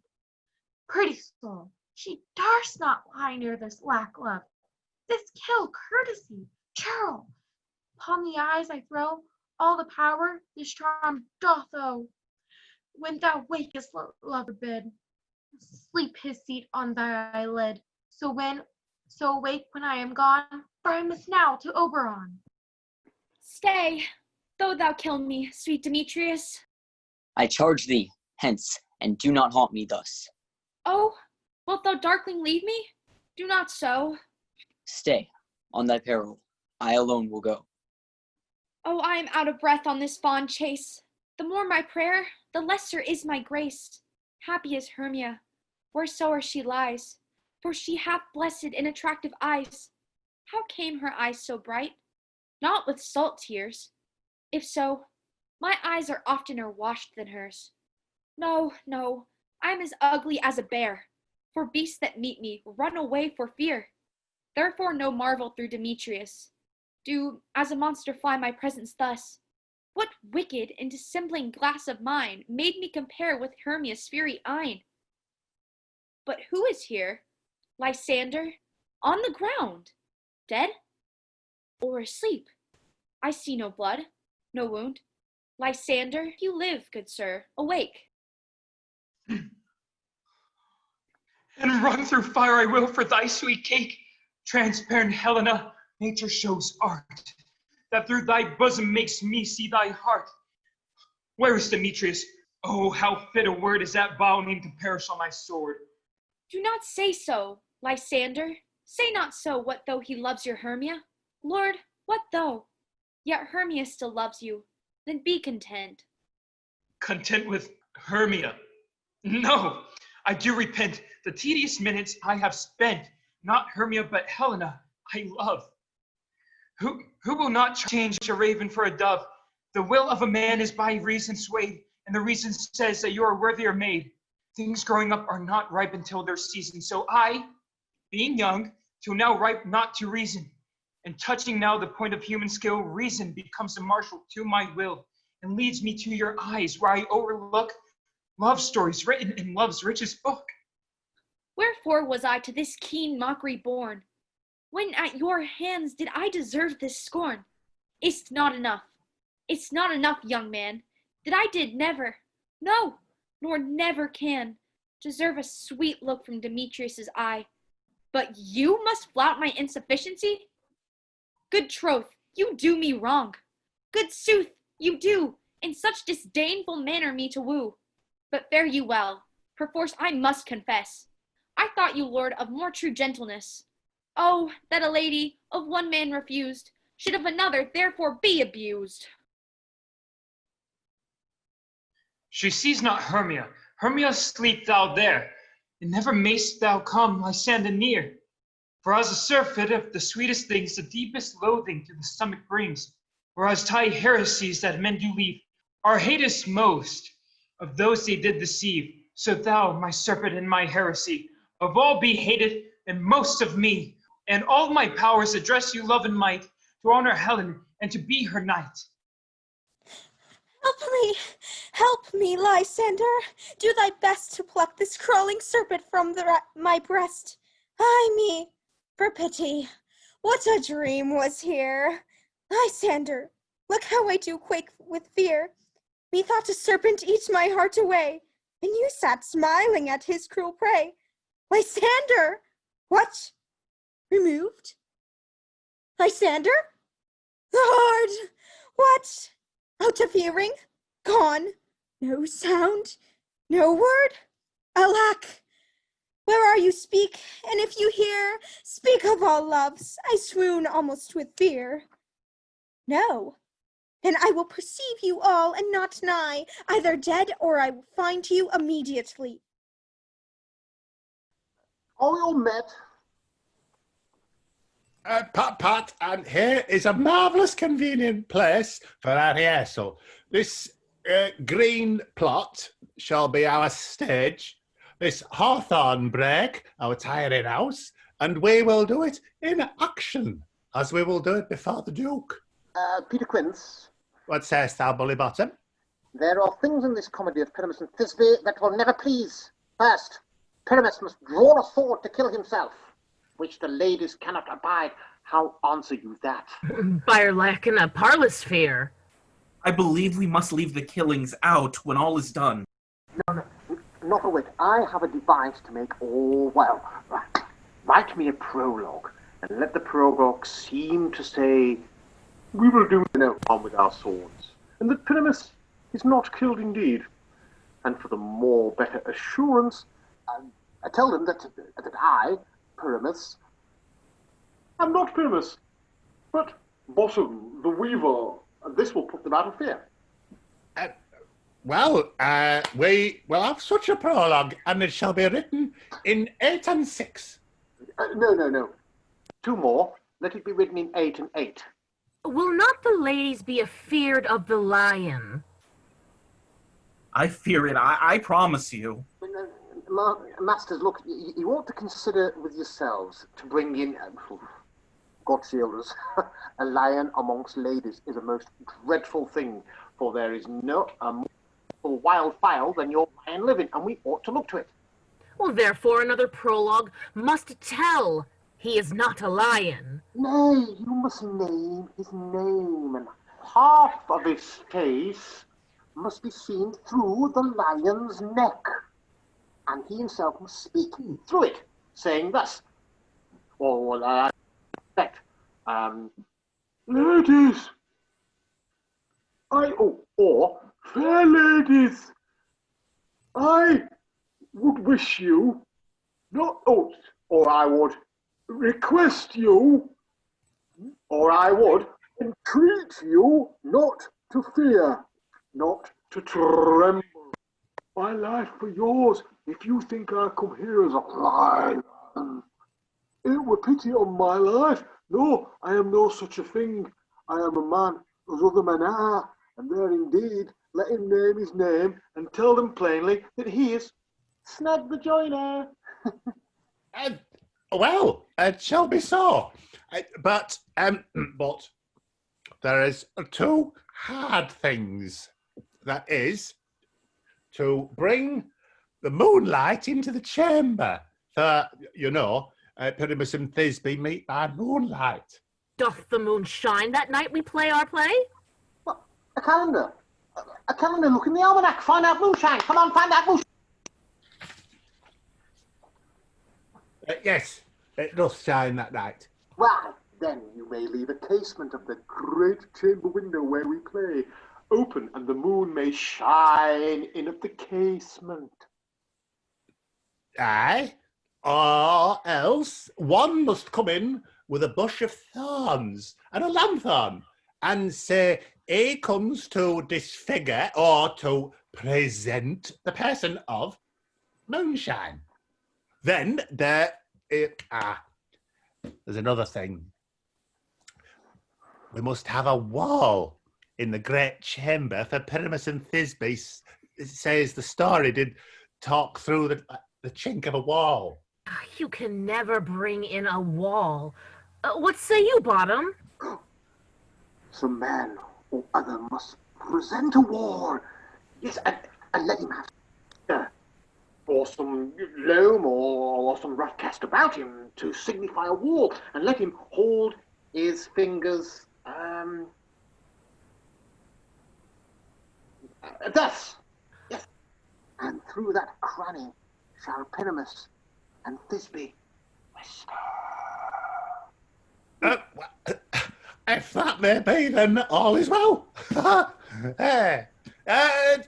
Speaker 15: Pretty soul, she darst not lie near this lack love. This kill courtesy, churl. Upon the eyes I throw all the power this charm doth owe. When thou wakest, lover bid, sleep his seat on thy eyelid. So awake when I am gone, for I must now to Oberon.
Speaker 8: Stay, though thou kill me, sweet Demetrius.
Speaker 18: I charge thee, hence, and do not haunt me thus.
Speaker 8: Oh, wilt thou darkling leave me? Do not so.
Speaker 18: Stay, on thy peril, I alone will go.
Speaker 8: Oh, I am out of breath on this fond chase. The more my prayer, the lesser is my grace. Happy is Hermia, wheresoe'er she lies, for she hath blessed and attractive eyes. How came her eyes so bright? Not with salt tears. If so, my eyes are oftener washed than hers. No, no, I am as ugly as a bear, for beasts that meet me run away for fear. Therefore no marvel through Demetrius. Do as a monster fly my presence thus? What wicked and dissembling glass of mine made me compare with Hermia's fiery eyne? But who is here? Lysander, on the ground, dead or asleep? I see no blood, no wound. Lysander, you live, good sir, awake.
Speaker 7: And run through fire I will for thy sweet cake. Transparent Helena, nature shows art, that through thy bosom makes me see thy heart. Where is Demetrius? Oh, how fit a word is that vile name to perish on my sword.
Speaker 8: Do not say so, Lysander. Say not so, what though he loves your Hermia? Lord, what though? Yet Hermia still loves you, then be content.
Speaker 7: Content with Hermia? No, I do repent the tedious minutes I have spent, not Hermia but Helena I love. Who will not change a raven for a dove? The will of a man is by reason swayed, and the reason says that you are worthier made. Things growing up are not ripe until their season, so I, being young, till now ripe not to reason, and touching now the point of human skill, reason becomes a marshal to my will, and leads me to your eyes, where I overlook love stories written in love's richest book.
Speaker 8: Wherefore was I to this keen mockery born? When at your hands did I deserve this scorn? It's not enough, young man, that I did never, no, nor never can, deserve a sweet look from Demetrius's eye. But you must flout my insufficiency? Good troth, you do me wrong. Good sooth, you do, in such disdainful manner me to woo. But fare you well, perforce I must confess. I thought you, Lord, of more true gentleness. Oh, that a lady, of one man refused, should of another therefore be abused.
Speaker 7: She sees not Hermia. Hermia, sleep thou there, and never mayst thou come Lysander near. For as a surfeit of the sweetest things, the deepest loathing to the stomach brings, whereas thy heresies that men do leave are hatest most of those they did deceive. So thou, my serpent and my heresy, of all be hated, and most of me, and all my powers address you love and might, to honor Helen and to be her knight.
Speaker 5: Help me, Lysander. Do thy best to pluck this crawling serpent from my breast. Ay me, for pity, what a dream was here. Lysander, look how I do quake with fear. Methought a serpent eat my heart away, and you sat smiling at his cruel prey. Lysander! What? Removed? Lysander? Lord! What? Out of hearing? Gone? No sound? No word? Alack! Where are you? Speak, and if you hear, speak of all loves. I swoon almost with fear. No. Then I will perceive you all, and not nigh, either dead or I will find you immediately.
Speaker 10: Are we all met?
Speaker 9: Pat, and here is a marvellous convenient place for our rehearsal. This green plot shall be our stage, this hawthorn brake our tiring house, and we will do it in action, as we will do it before the Duke.
Speaker 10: Peter Quince.
Speaker 9: What sayest thou, Bully Bottom?
Speaker 10: There are things in this comedy of Pyramus and Thisbe that will never please. First, Pyramus must draw a sword to kill himself, which the ladies cannot abide. How answer you that?
Speaker 13: By lacking a parlosphere.
Speaker 12: I believe we must leave the killings out when all is done.
Speaker 10: No, not a whit. I have a device to make all well. Write me a prologue, and let the prologue seem to say, we will do no harm with our swords, and that Pyramus is not killed indeed. And for the more better assurance, I tell them that I, Pyramus, am not Pyramus, but Bottom, the weaver, and this will put them out of fear.
Speaker 9: We will have such a prologue, and it shall be written in 8 and 6.
Speaker 10: No. 2 more. Let it be written in 8 and 8.
Speaker 13: Will not the ladies be afeard of the lion?
Speaker 12: I fear it, I promise you.
Speaker 10: Masters, look, you ought to consider with yourselves to bring in... Godshielders, a lion amongst ladies is a most dreadful thing, for there is no more wildfowl than your lion living, and we ought to look to it.
Speaker 13: Well, therefore, another prologue must tell he is not a lion.
Speaker 10: Nay, you must name his name, and half of his face must be seen through the lion's neck, and he himself must speak through it, saying thus, ladies, or fair ladies, I would wish you not, or I would request you, or I would entreat you not to fear, not to tremble. My life for yours, if you think I come here as a lion, it were pity on my life. No, I am no such a thing. I am a man, as other men are, and there indeed let him name his name, and tell them plainly that he is Snag the Joiner.
Speaker 9: Well, it shall be so. But there is two hard things. That is, to bring the moonlight into the chamber. For, you know, Pyramus and Thisbe meet by moonlight.
Speaker 13: Doth the moon shine that night we play our play?
Speaker 10: What? A calendar. A calendar. Look in the almanac. Find out moonshine. Come on, find out moonshine.
Speaker 9: Yes, it does shine that night.
Speaker 10: Well, then you may leave a casement of the great chamber window where we play open, and the moon may shine in at the casement.
Speaker 9: Aye, or else one must come in with a bush of thorns and a lanthorn and say he comes to disfigure or to present the person of moonshine. Then there's another thing. We must have a wall in the great chamber for Pyramus and Thisbe. It says the story did talk through the chink of a wall.
Speaker 13: You can never bring in a wall. What say you, Bottom?
Speaker 10: Some man or other must present a wall. Yes, and let him have or some loam or some rough cast about him to signify a wall, and let him hold his fingers thus. Yes. And through that cranny shall Pyramus and Thisbe whisper.
Speaker 9: If that may be, then all is well.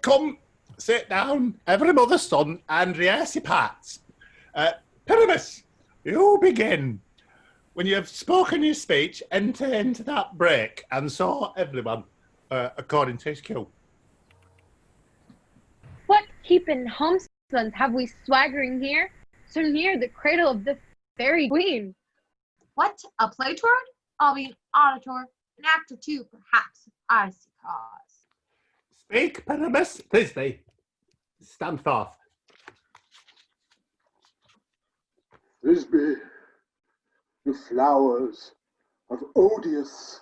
Speaker 9: Come, sit down, every mother's son, and rehearse your parts. Pyramus, you begin. When you have spoken your speech, enter into that break, and so everyone, according to his cue.
Speaker 15: What heaping homespun have we swaggering here, so near the cradle of the fairy queen?
Speaker 21: What, a play toward? I'll be an auditor, an actor too, perhaps, if I see cause.
Speaker 9: Speak, Pyramus. Thisbe, stand forth.
Speaker 10: Thisbe, the flowers of odious,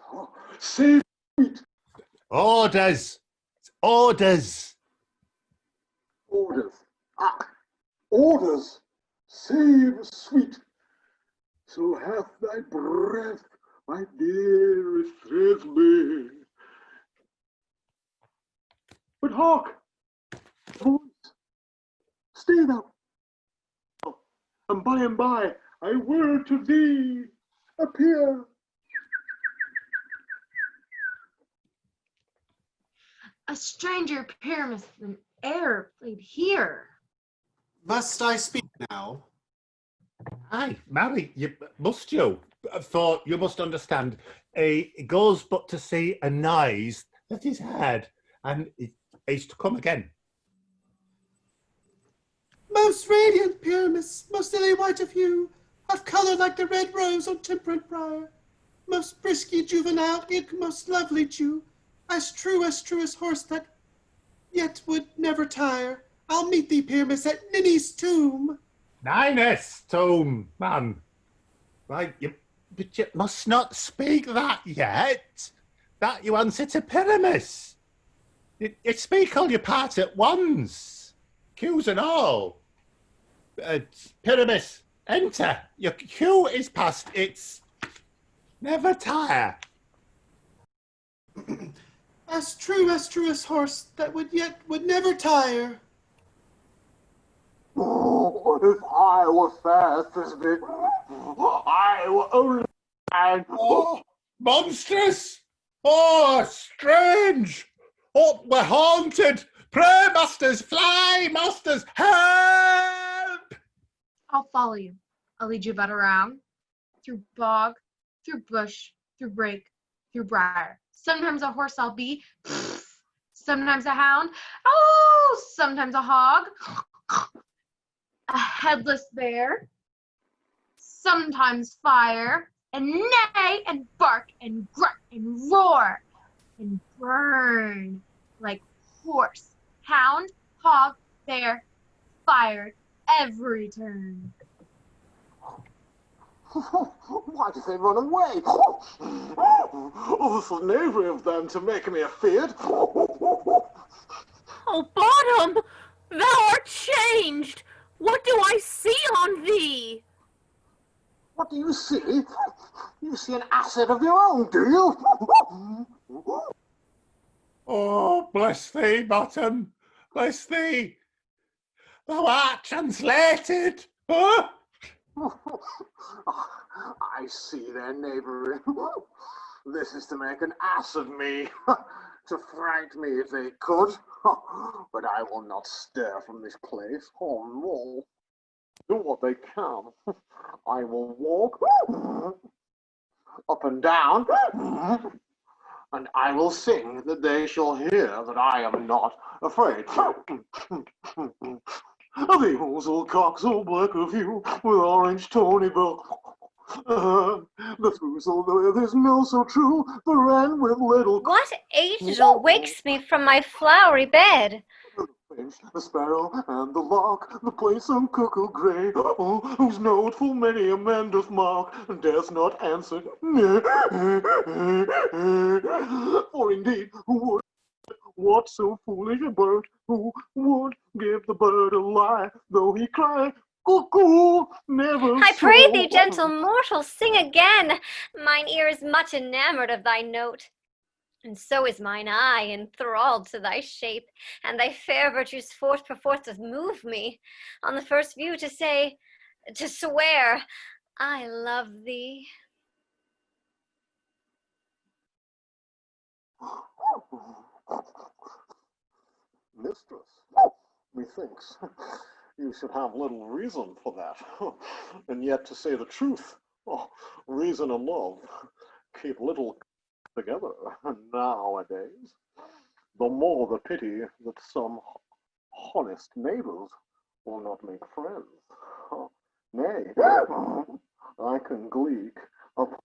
Speaker 10: save sweet.
Speaker 9: Orders. Orders.
Speaker 10: Orders. Orders, save sweet. So hath thy breath, my dearest Thisbe. But hark, voice, stay thou, and by I will to thee appear.
Speaker 21: A stranger Pyramus than e'er played here.
Speaker 11: Must I speak now?
Speaker 9: Aye, marry, must you? For you must understand, it goes but to see a noise that is heard, and is to come again.
Speaker 11: Most radiant Pyramus, most lily white of hue, of colour like the red rose on temperate briar, most brisky juvenile, yet most lovely Jew, as true as horse that yet would never tire. I'll meet thee, Pyramus, at Ninny's tomb.
Speaker 9: Ninny's tomb, man. Right, But you must not speak that yet. That you answer to Pyramus. You speak all your parts at once. Cues and all. Pyramus, enter. Your cue is past. It's never tire.
Speaker 11: As true as horse that would never tire.
Speaker 10: Oh, if I were fast as big, I were only.
Speaker 9: Oh, monstrous! Oh, strange! Oh, we're haunted! Pray, masters, fly, masters, help!
Speaker 21: I'll follow you. I'll lead you about around, through bog, through bush, through brake, through briar. Sometimes a horse I'll be, sometimes a hound, oh, sometimes a hog, a headless bear, sometimes fire, and neigh and bark and grunt and roar and burn like horse, hound, hog, bear, fire, every turn.
Speaker 10: Why did they run away? Oh, this knavery of them to make me afeard.
Speaker 13: Oh, Bottom, thou art changed. What do I see on thee?
Speaker 10: What do you see? You see an asset of your own, do you?
Speaker 9: Oh, bless thee, Bottom, bless thee. Thou art translated. Oh.
Speaker 10: I see their knavery. This is to make an ass of me, to fright me if they could. But I will not stir from this place. Oh no. Do what they can. I will walk up and down, and I will sing that they shall hear that I am not afraid. The ousel cocks all black of hue, with orange tawny bill. The foozle with his mill so true, the wren with little.
Speaker 17: What angel wakes me from my flowery bed?
Speaker 10: The finch, the sparrow, and the lark, the plain cuckoo grey, oh, whose note full many a man doth mark, and dares not answer. For indeed, who would? What so foolish a bird who would give the bird a lie, though he cry, cuckoo, never
Speaker 17: I pray
Speaker 10: so.
Speaker 17: thee, gentle mortal, sing again. Mine ear is much enamored of thy note, and so is mine eye enthralled to thy shape, and thy fair virtues forth perforce doth move me, on the first view to say, to swear, I love thee.
Speaker 10: Mistress, methinks you should have little reason for that, and yet to say the truth, reason and love keep little together nowadays. The more the pity that some honest neighbors will not make friends. Nay, I can gleek upon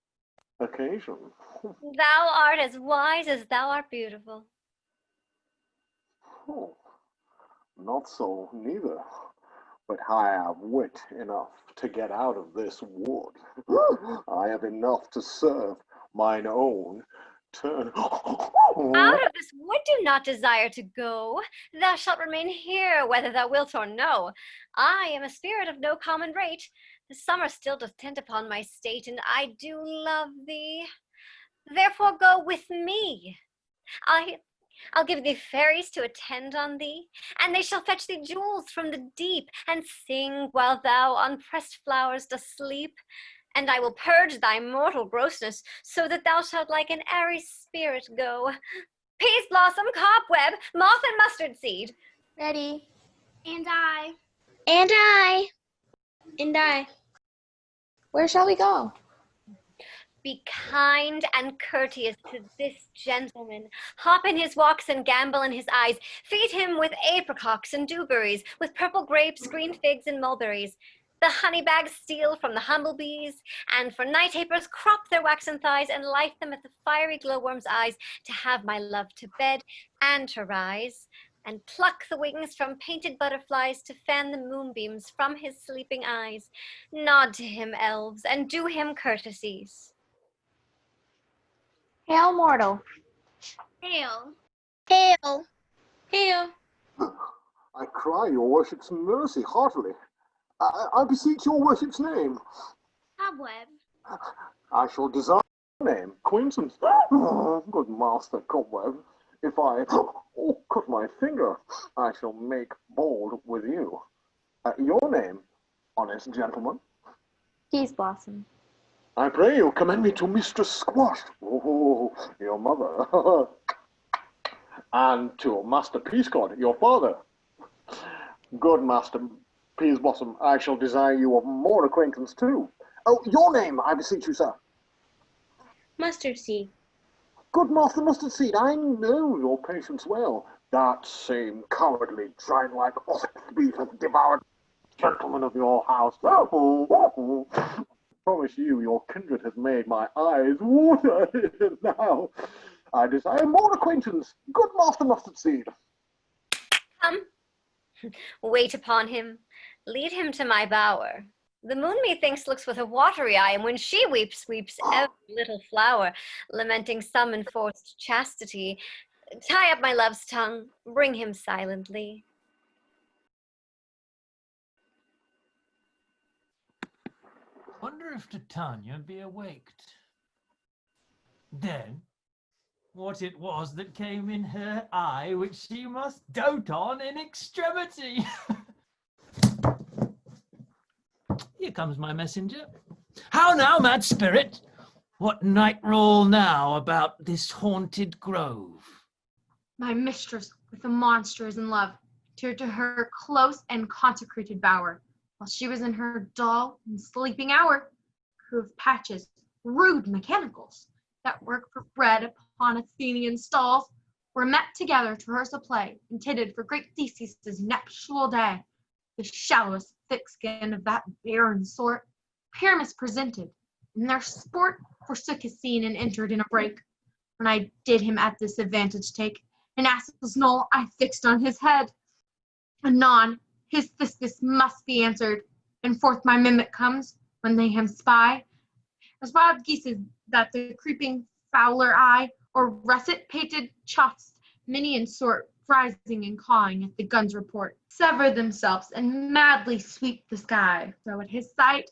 Speaker 10: occasion.
Speaker 17: Thou art as wise as thou art beautiful.
Speaker 10: Oh, not so neither, but I have wit enough to get out of this wood. I have enough to serve mine own turn.
Speaker 17: Out of this wood do not desire to go. Thou shalt remain here, whether thou wilt or no. I am a spirit of no common rate. The summer still doth tend upon my state, and I do love thee. Therefore go with me. I'll give thee fairies to attend on thee, and they shall fetch thee jewels from the deep, and sing while thou on pressed flowers dost sleep. And I will purge thy mortal grossness, so that thou shalt like an airy spirit go. Peas blossom, cobweb, moth and mustard seed.
Speaker 20: Ready.
Speaker 3: And I.
Speaker 19: And I.
Speaker 20: And I. Where shall we go?
Speaker 17: Be kind and courteous to this gentleman. Hop in his walks and gambol in his eyes. Feed him with apricots and dewberries, with purple grapes, green figs, and mulberries. The honey bags steal from the humblebees, and for night tapers crop their waxen thighs and light them at the fiery glowworm's eyes, to have my love to bed and to rise. and pluck the wings from painted butterflies to fan the moonbeams from his sleeping eyes. Nod to him, elves, and do him courtesies.
Speaker 8: Hail, mortal.
Speaker 3: Hail.
Speaker 19: Hail.
Speaker 14: Hail.
Speaker 10: I cry your worship's mercy heartily. I beseech your worship's name.
Speaker 3: Cobweb.
Speaker 10: I shall design your name. Acquaintance. Good master Cobweb. If I cut my finger, I shall make bold with you. Your name, honest gentleman?
Speaker 8: Peas Blossom.
Speaker 10: I pray you commend me to Mistress Squash, your mother, and to Master Peascod, your father. Good Master Peasblossom, I shall desire you of more acquaintance too. Oh, your name, I beseech you, sir.
Speaker 14: Mustard Seed.
Speaker 10: Good Master Mustard Seed, I know your patience well. That same cowardly, giant-like Ossex beast hath devoured gentlemen of your house. I promise you, your kindred has made my eyes water. Now, I desire more acquaintance. Good Master Mustard Seed.
Speaker 17: Come, wait upon him, lead him to my bower. The moon, methinks, looks with a watery eye, and when she weeps, weeps every little flower, lamenting some enforced chastity. Tie up my love's tongue, bring him silently.
Speaker 16: Wonder if Titania be awaked. Then, what it was that came in her eye, which she must dote on in extremity. Here comes my messenger. How now, mad spirit? What night roll now about this haunted grove?
Speaker 21: My mistress with the monster is in love, teared to her close and consecrated bower, while she was in her dull and sleeping hour. Crew of patches, rude mechanicals, that work for bread upon Athenian stalls, were met together to rehearse a play, intended for great Theseus' nuptial day. The shallowest thick-skinned of that barren sort, Pyramus presented, and their sport forsook his scene and entered in a break. When I did him at this advantage take, an ass's knoll I fixed on his head. Anon, his thiscus must be answered, and forth my mimic comes, when they him spy, as wild geese that the creeping fowler eye, or russet-pated choughs, many in sort, rising and cawing at the gun's report, sever themselves and madly sweep the sky. So at his sight,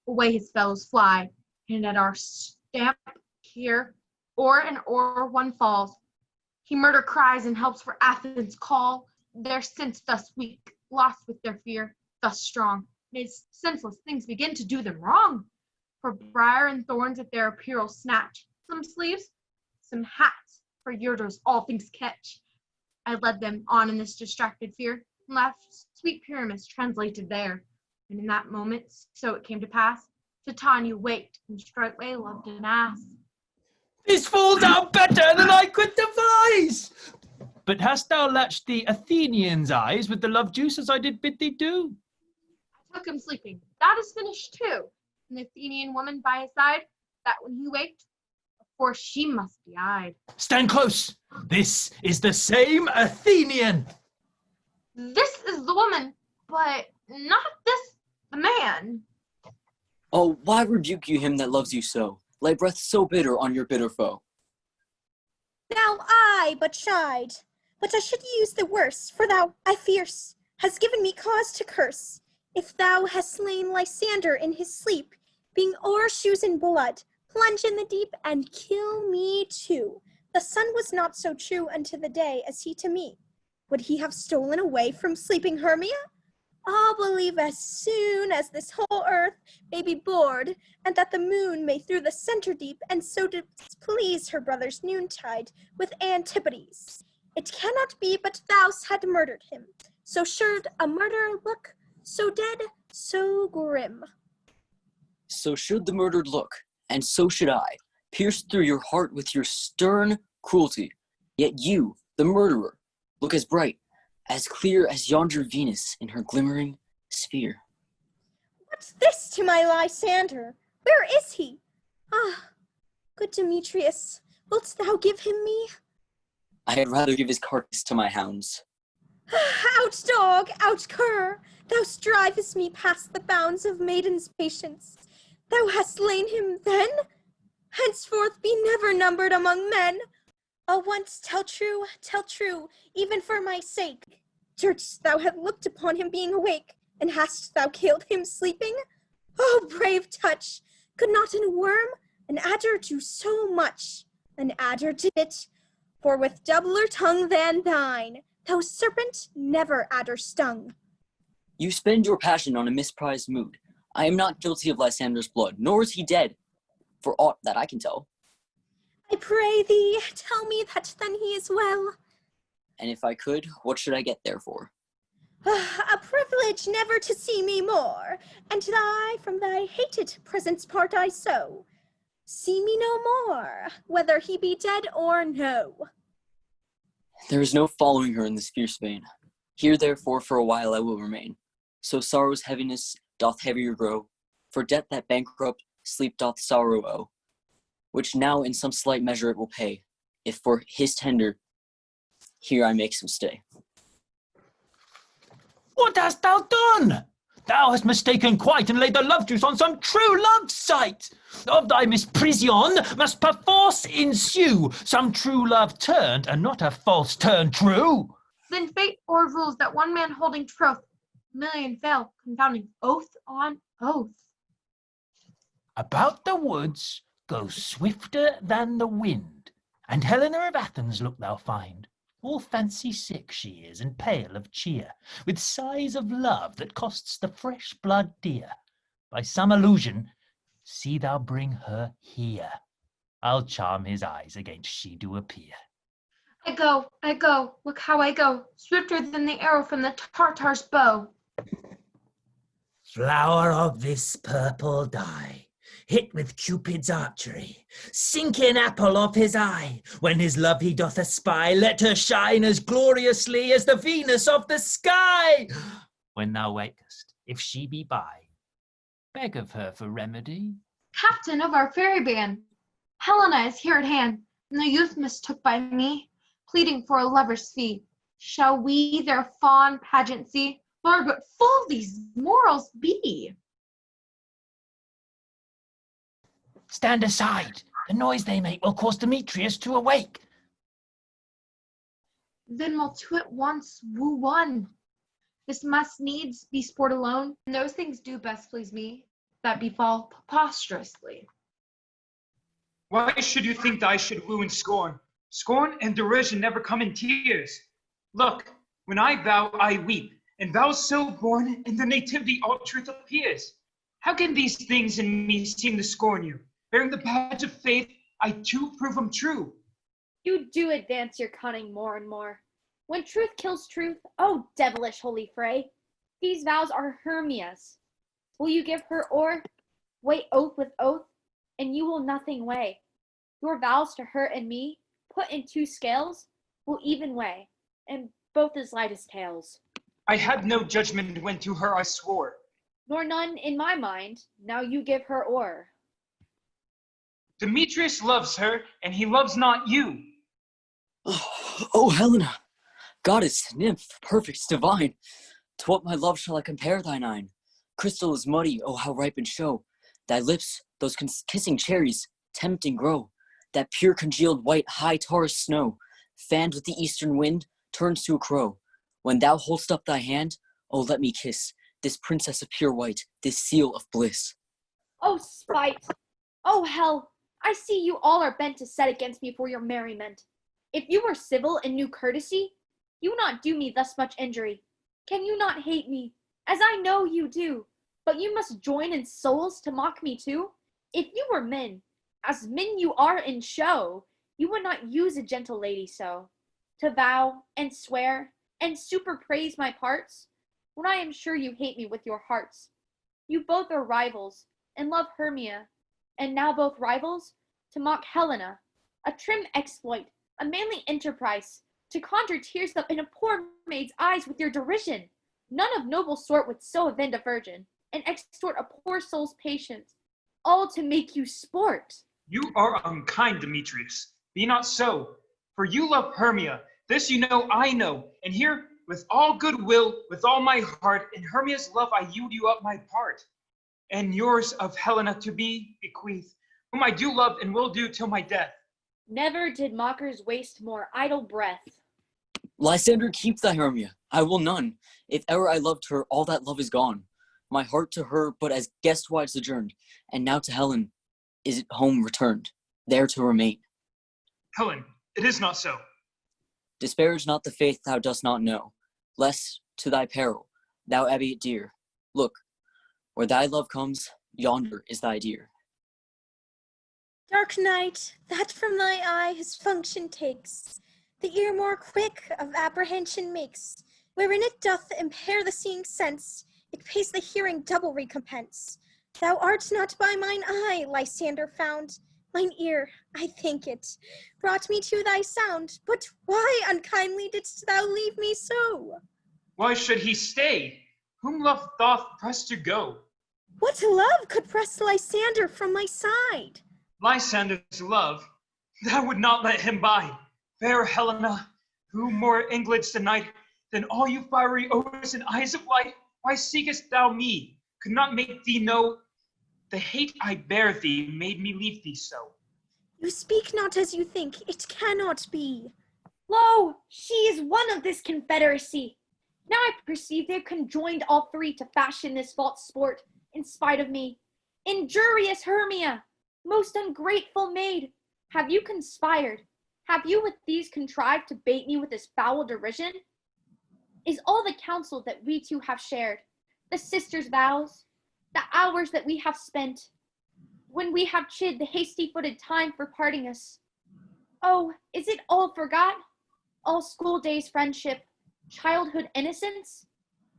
Speaker 21: away his fellows fly, and at our stamp here, o'er and o'er one falls. He murder cries and helps for Athens call, their sense thus weak, lost with their fear, thus strong. Made senseless things begin to do them wrong. For briar and thorns at their apparel snatch, some sleeves, some hats, for Eurytos all things catch. I led them on in this distracted fear, and left sweet Pyramus translated there. And in that moment, so it came to pass, Titania waked and straightway loved an ass.
Speaker 16: This falls out better than I could devise. But hast thou latched the Athenians' eyes with the love juice as I did bid thee do?
Speaker 21: I took him sleeping. That is finished too. And the Athenian woman by his side, that when he waked, of course she must be eyed.
Speaker 16: Stand close. This is the same Athenian.
Speaker 21: This is the woman, but not this the man.
Speaker 18: Oh, why rebuke you him that loves you so? Lay breath so bitter on your bitter foe.
Speaker 5: Now I but chide, but I should use the worse, for thou, I fierce, hast given me cause to curse. If thou hast slain Lysander in his sleep, being o'ershoes in blood, plunge in the deep and kill me too. The sun was not so true unto the day as he to me. Would he have stolen away from sleeping Hermia? I'll believe as soon as this whole earth may be bored, and that the moon may through the center deep, and so displease her brother's noontide with Antipodes. It cannot be but thou had murdered him. So should a murderer look, so dead, so grim.
Speaker 18: So should the murdered look, and so should I, pierce through your heart with your stern cruelty. Yet you, the murderer, look as bright, as clear as yonder Venus in her glimmering sphere.
Speaker 5: What's this to my Lysander? Where is he? Ah, good Demetrius, wilt thou give him me?
Speaker 18: I had rather give his carcass to my hounds.
Speaker 5: Out, dog, out, cur! Thou strivest me past the bounds of maiden's patience. Thou hast slain him then? Henceforth be never numbered among men. Oh, once tell true, even for my sake. Durst thou have looked upon him being awake, and hast thou killed him sleeping? Oh, brave touch! Could not an worm, an adder do so much? An adder did it, for with doubler tongue than thine, thou serpent never adder stung.
Speaker 18: You spend your passion on a misprized mood. I am not guilty of Lysander's blood, nor is he dead, for aught that I can tell.
Speaker 5: I pray thee, tell me that then he is well.
Speaker 18: And if I could, what should I get therefore?
Speaker 5: A privilege never to see me more, and thy from thy hated presence part I so. See me no more, whether he be dead or no.
Speaker 18: There is no following her in this fierce vein. Here therefore for a while I will remain. So sorrow's heaviness doth heavier grow, for debt that bankrupt sleep doth sorrow owe, which now in some slight measure it will pay, if for his tender here I make some stay.
Speaker 16: What hast thou done? Thou hast mistaken quite, and laid the love juice on some true love's sight. Of thy misprision must perforce ensue some true love turned, and not a false turn true.
Speaker 21: Then fate o'errules that one man holding troth, million fail, confounding oath on oath.
Speaker 16: About the woods go swifter than the wind, and Helena of Athens look thou find. All fancy sick she is, and pale of cheer, with sighs of love that costs the fresh blood dear. By some illusion, see thou bring her here. I'll charm his eyes against she do appear.
Speaker 21: I go, look how I go, swifter than the arrow from the Tartar's bow.
Speaker 16: Flower of this purple dye, hit with Cupid's archery, sinking apple of his eye, when his love he doth espy, let her shine as gloriously as the Venus of the sky. When thou wakest, if she be by, beg of her for remedy.
Speaker 21: Captain of our fairy band, Helena is here at hand, and the youth mistook by me, pleading for a lover's fee. Shall we their fawn pageant see? Lord, what full these morals be!
Speaker 16: Stand aside. The noise they make will cause Demetrius to awake.
Speaker 21: Then we'll two at once woo one. This must needs be sport alone, and those things do best please me, that befall preposterously.
Speaker 7: Why should you think that I should woo and scorn? Scorn and derision never come in tears. Look, when I vow, I weep, and thou so born, in the nativity all truth appears. How can these things in me seem to scorn you? Bearing the badge of faith, I too prove them true.
Speaker 8: You do advance your cunning more and more. When truth kills truth, oh devilish holy fray, these vows are Hermia's. Will you give her or weigh oath with oath, and you will nothing weigh? Your vows to her and me, put in two scales, will even weigh, and both as light as tails.
Speaker 7: I had no judgment when to her I swore.
Speaker 8: Nor none in my mind, now you give her or.
Speaker 7: Demetrius loves her, and he loves not you.
Speaker 18: Oh, Helena, goddess, nymph, perfect, divine, to what my love shall I compare thine eyne? Crystal is muddy, oh how ripe in show. Thy lips, those kissing cherries, tempting grow. That pure congealed white high Taurus snow, fanned with the eastern wind, turns to a crow. When thou hold'st up thy hand, oh let me kiss this princess of pure white, this seal of bliss.
Speaker 8: Oh spite! Oh hell! I see you all are bent to set against me for your merriment. If you were civil and knew courtesy, you would not do me thus much injury. Can you not hate me, as I know you do, but you must join in souls to mock me too? If you were men, as men you are in show, you would not use a gentle lady so, to vow and swear and super praise my parts, when I am sure you hate me with your hearts. You both are rivals, and love Hermia, and now both rivals, to mock Helena, a trim exploit, a manly enterprise, to conjure tears up in a poor maid's eyes with your derision. None of noble sort would so offend a virgin, and extort a poor soul's patience, all to make you sport.
Speaker 7: You are unkind, Demetrius. Be not so, for you love Hermia. This you know, I know, and here with all goodwill, with all my heart, in Hermia's love I yield you up my part, and yours of Helena to be bequeath, whom I do love and will do till my death.
Speaker 8: Never did mockers waste more idle breath.
Speaker 18: Lysander, keep thy Hermia, I will none. If ever I loved her, all that love is gone. My heart to her but as guest-wide sojourned, and now to Helen is it home returned, there to remain.
Speaker 7: Helen, it is not so.
Speaker 18: Disparage not the faith thou dost not know, lest to thy peril, thou abate dear. Look, where thy love comes, yonder is thy dear.
Speaker 5: Dark night, that from thy eye his function takes, the ear more quick of apprehension makes, wherein it doth impair the seeing sense, it pays the hearing double recompense. Thou art not by mine eye, Lysander, found, mine ear, I thank it, brought me to thy sound, but why unkindly didst thou leave me so?
Speaker 7: Why should he stay? Whom love doth press to go?
Speaker 5: What love could press Lysander from my side?
Speaker 7: Lysander's love, thou would not let him bide. Fair Helena, who more England's denied than all you fiery oars and eyes of light, why seekest thou me? Could not make thee know the hate I bear thee made me leave thee so.
Speaker 5: You speak not as you think, it cannot be.
Speaker 8: Lo, she is one of this confederacy. Now I perceive they've conjoined all three to fashion this false sport, in spite of me. Injurious Hermia, most ungrateful maid, have you conspired? Have you with these contrived to bait me with this foul derision? Is all the counsel that we two have shared, the sisters' vows, the hours that we have spent, when we have chid the hasty-footed time for parting us? Oh, is it all forgot? All school days' friendship, childhood innocence?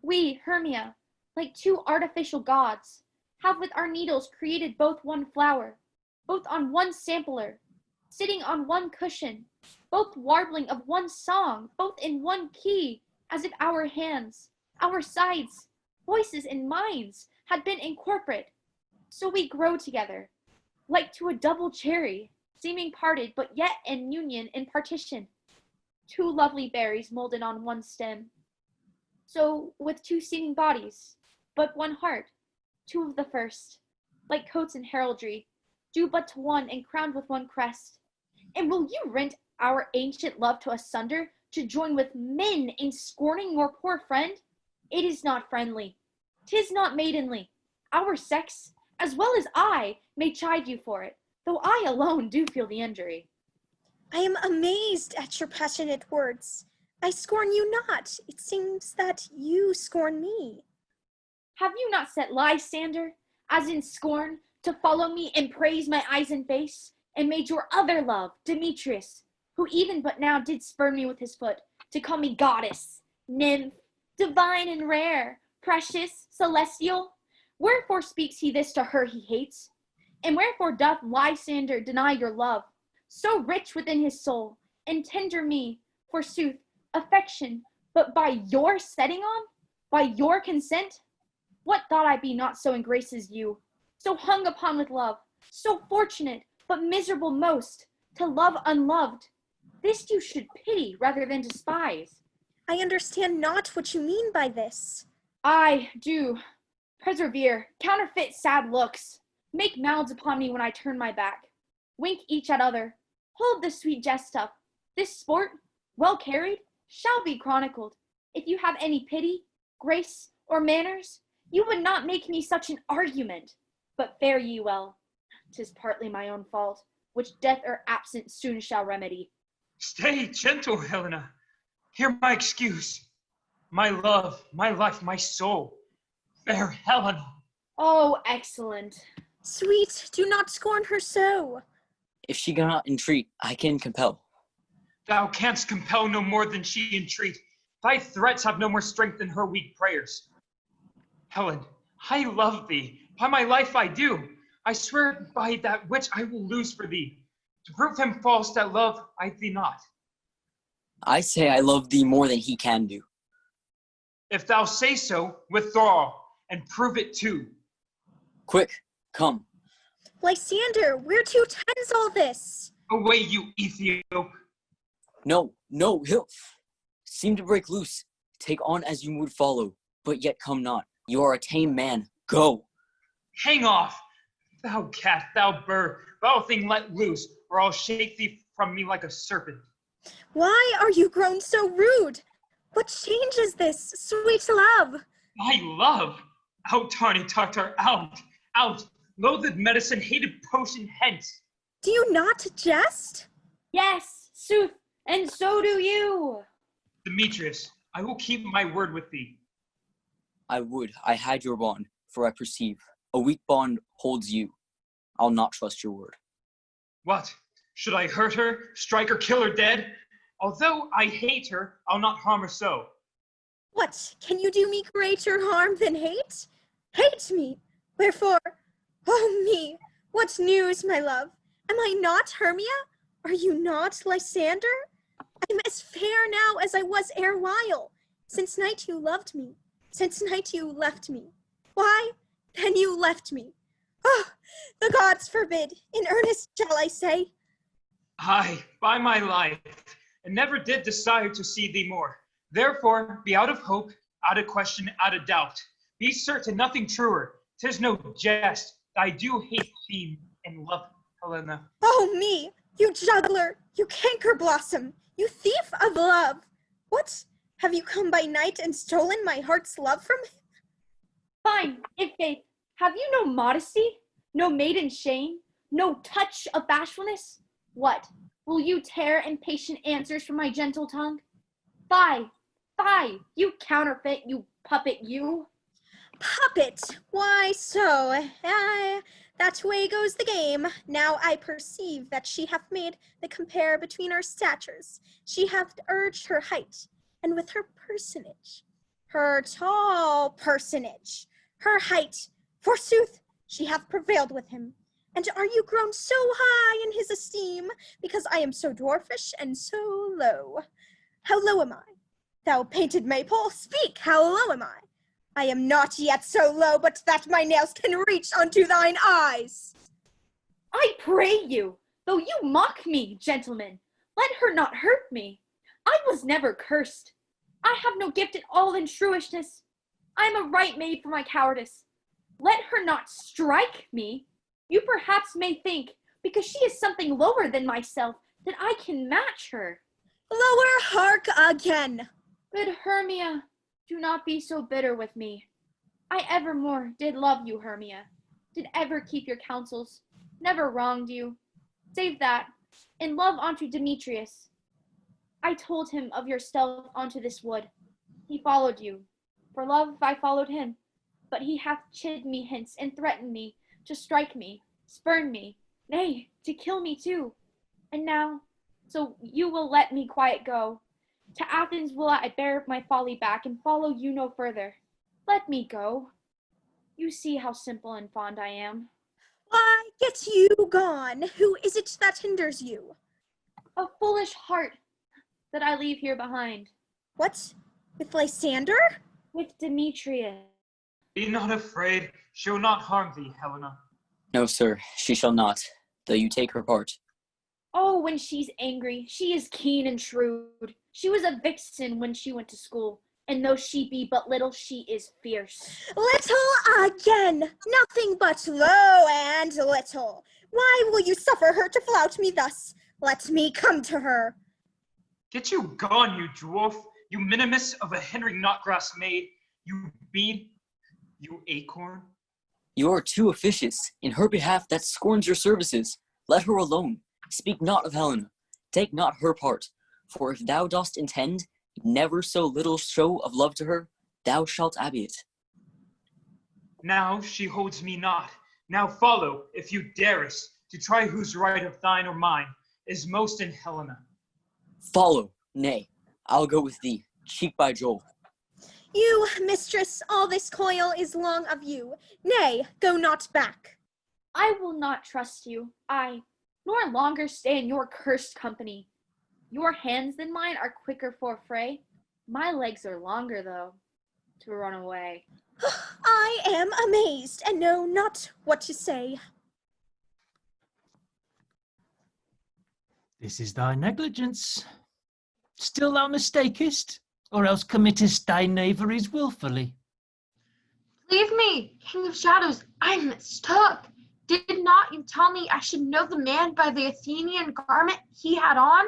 Speaker 8: We, Hermia, like two artificial gods, have with our needles created both one flower, both on one sampler, sitting on one cushion, both warbling of one song, both in one key, as if our hands, our sides, voices, and minds had been incorporate. So we grow together, like to a double cherry, seeming parted, but yet in union and partition. Two lovely berries molded on one stem. So with two seeming bodies, but one heart, two of the first, like coats in heraldry, due but to one and crowned with one crest. And will you rent our ancient love to asunder, to join with men in scorning your poor friend? It is not friendly, 'tis not maidenly. Our sex, as well as I, may chide you for it, though I alone do feel the injury.
Speaker 5: I am amazed at your passionate words. I scorn you not. It seems that you scorn me.
Speaker 8: Have you not set Lysander, as in scorn, to follow me and praise my eyes and face, and made your other love, Demetrius, who even but now did spurn me with his foot, to call me goddess, nymph, divine and rare, precious, celestial? Wherefore speaks he this to her he hates? And wherefore doth Lysander deny your love, so rich within his soul, and tender me, forsooth, affection, but by your setting on, by your consent? What thought I be not so in grace as you, so hung upon with love, so fortunate, but miserable most, to love unloved? This you should pity rather than despise.
Speaker 5: I understand not what you mean by this.
Speaker 8: I do. Persevere, counterfeit sad looks, make mouths upon me when I turn my back, wink each at other, hold this sweet jest up. This sport, well carried, shall be chronicled. If you have any pity, grace, or manners, you would not make me such an argument. But fare ye well. 'Tis partly my own fault, which death or absence soon shall remedy.
Speaker 7: Stay gentle, Helena. Hear my excuse. My love, my life, my soul. Fair Helena.
Speaker 8: Oh, excellent.
Speaker 5: Sweet, do not scorn her so.
Speaker 18: If she cannot entreat, I can compel.
Speaker 7: Thou canst compel no more than she entreat. Thy threats have no more strength than her weak prayers. Helen, I love thee. By my life I do. I swear by that which I will lose for thee, to prove him false that love I thee not.
Speaker 18: I say I love thee more than he can do.
Speaker 7: If thou say so, withdraw, and prove it too.
Speaker 18: Quick, come.
Speaker 5: Lysander, where to tends all this?
Speaker 7: Away, you Ethiop.
Speaker 18: No, he'll seem to break loose. Take on as you would follow, but yet come not. You are a tame man. Go.
Speaker 7: Hang off! Thou cat, thou bird, thou thing let loose, or I'll shake thee from me like a serpent.
Speaker 5: Why are you grown so rude? What change is this, sweet love?
Speaker 7: My love! Out, Tarny Tartar, out! Out! Loathed medicine, hated potion, hence!
Speaker 5: Do you not jest?
Speaker 8: Yes, sooth, and so do you.
Speaker 7: Demetrius, I will keep my word with thee.
Speaker 18: I would I had your bond, for I perceive a weak bond holds you. I'll not trust your word.
Speaker 7: What? Should I hurt her, strike or kill her dead? Although I hate her, I'll not harm her so.
Speaker 5: What, can you do me greater harm than hate? Hate me, wherefore? Oh me, what news, my love? Am I not Hermia? Are you not Lysander? I'm as fair now as I was erewhile. Since night you loved me, since night you left me. Why, then you left me. Oh, the gods forbid, in earnest shall I say.
Speaker 7: Aye, by my life, and never did desire to see thee more. Therefore, be out of hope, out of question, out of doubt. Be certain nothing truer. 'Tis no jest, I do hate thee and love Helena.
Speaker 5: Oh me, you juggler, you canker blossom, you thief of love. What, have you come by night and stolen my heart's love from me?
Speaker 8: Fine, if faith, have you no modesty? No maiden shame? No touch of bashfulness? What, will you tear impatient answers from my gentle tongue? Fie, fie, you counterfeit, you puppet, you.
Speaker 5: Puppet, why so? That way goes the game. Now I perceive that she hath made the compare between our statures. She hath urged her height, and with her personage, her tall personage, her height, forsooth, she hath prevailed with him. And are you grown so high in his esteem, because I am so dwarfish and so low? How low am I? Thou painted Maypole, speak, how low am I? I am not yet so low, but that my nails can reach unto thine eyes.
Speaker 8: I pray you, though you mock me, gentlemen, let her not hurt me. I was never cursed. I have no gift at all in shrewishness. I am a right maid for my cowardice. Let her not strike me. You perhaps may think, because she is something lower than myself, that I can match her.
Speaker 5: Lower, hark again.
Speaker 8: Good Hermia, do not be so bitter with me. I evermore did love you, Hermia, did ever keep your counsels, never wronged you, save that, in love unto Demetrius. I told him of your stealth unto this wood. He followed you. For love I followed him, but he hath chid me hence and threatened me to strike me, spurn me, nay, to kill me too. And now, so you will let me quiet go. To Athens will I bear my folly back and follow you no further. Let me go. You see how simple and fond I am.
Speaker 5: Why, get you gone. Who is it that hinders you?
Speaker 8: A foolish heart that I leave here behind.
Speaker 5: What? With Lysander?
Speaker 8: With Demetrius.
Speaker 7: Be not afraid, she will not harm thee, Helena.
Speaker 18: No, sir, she shall not, though you take her part.
Speaker 8: Oh, when she's angry, she is keen and shrewd. She was a vixen when she went to school, and though she be but little, she is fierce.
Speaker 5: Little again, nothing but low and little. Why will you suffer her to flout me thus? Let me come to her.
Speaker 7: Get you gone, you dwarf, you minimus of a Henry Knotgrass maid, you bead, you acorn.
Speaker 18: You are too officious. In her behalf that scorns your services. Let her alone. Speak not of Helena. Take not her part. For if thou dost intend never so little show of love to her, thou shalt abby it.
Speaker 7: Now she holds me not. Now follow, if you darest, to try whose right of thine or mine is most in Helena.
Speaker 18: Follow, nay, I'll go with thee, cheek by jowl.
Speaker 5: You, mistress, all this coil is long of you. Nay, go not back.
Speaker 8: I will not trust you, nor longer stay in your cursed company. Your hands than mine are quicker for fray. My legs are longer, though, to run away.
Speaker 5: I am amazed, and know not what to say.
Speaker 16: This is thy negligence. Still thou mistakest? or else committest thy knaveries wilfully.
Speaker 21: Leave me, King of Shadows, I mistook. Did not you tell me I should know the man by the Athenian garment he had on?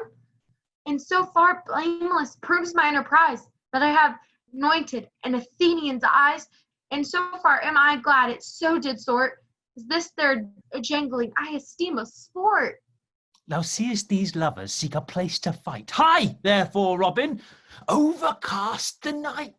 Speaker 21: And so far blameless proves my enterprise, that I have anointed an Athenian's eyes, and so far am I glad it so did sort, as this their jangling I esteem a sport.
Speaker 16: Thou seest these lovers seek a place to fight. Hie, therefore, Robin, overcast the night,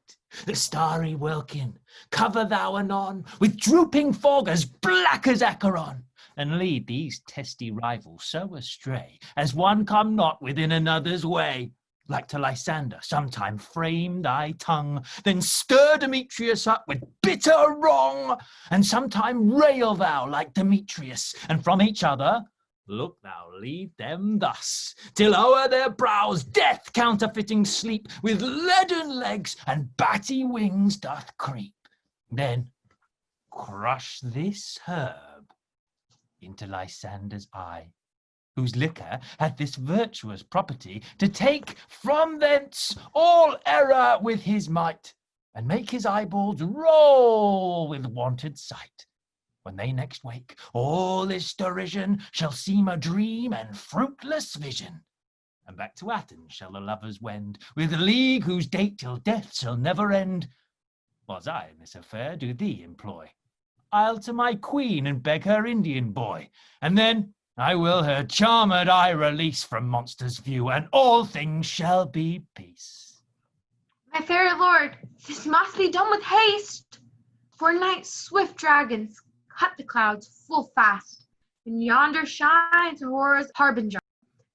Speaker 16: the starry welkin, cover thou anon with drooping fog as black as Acheron, and lead these testy rivals so astray as one come not within another's way. Like to Lysander, sometime frame thy tongue, then stir Demetrius up with bitter wrong, and sometime rail thou like Demetrius, and from each other look thou lead them thus, till o'er their brows death counterfeiting sleep with leaden legs and batty wings doth creep. Then crush this herb into Lysander's eye, whose liquor hath this virtuous property to take from thence all error with his might, and make his eyeballs roll with wonted sight. When they next wake, all this derision shall seem a dream and fruitless vision. And back to Athens shall the lovers wend, with a league whose date till death shall never end. Whiles I in this affair do thee employ, I'll to my queen and beg her Indian boy, and then I will her charmed eye release from monster's view, and all things shall be peace.
Speaker 21: My fair lord, this must be done with haste, for night's swift dragons cut the clouds full fast, and yonder shines Aurora's harbinger,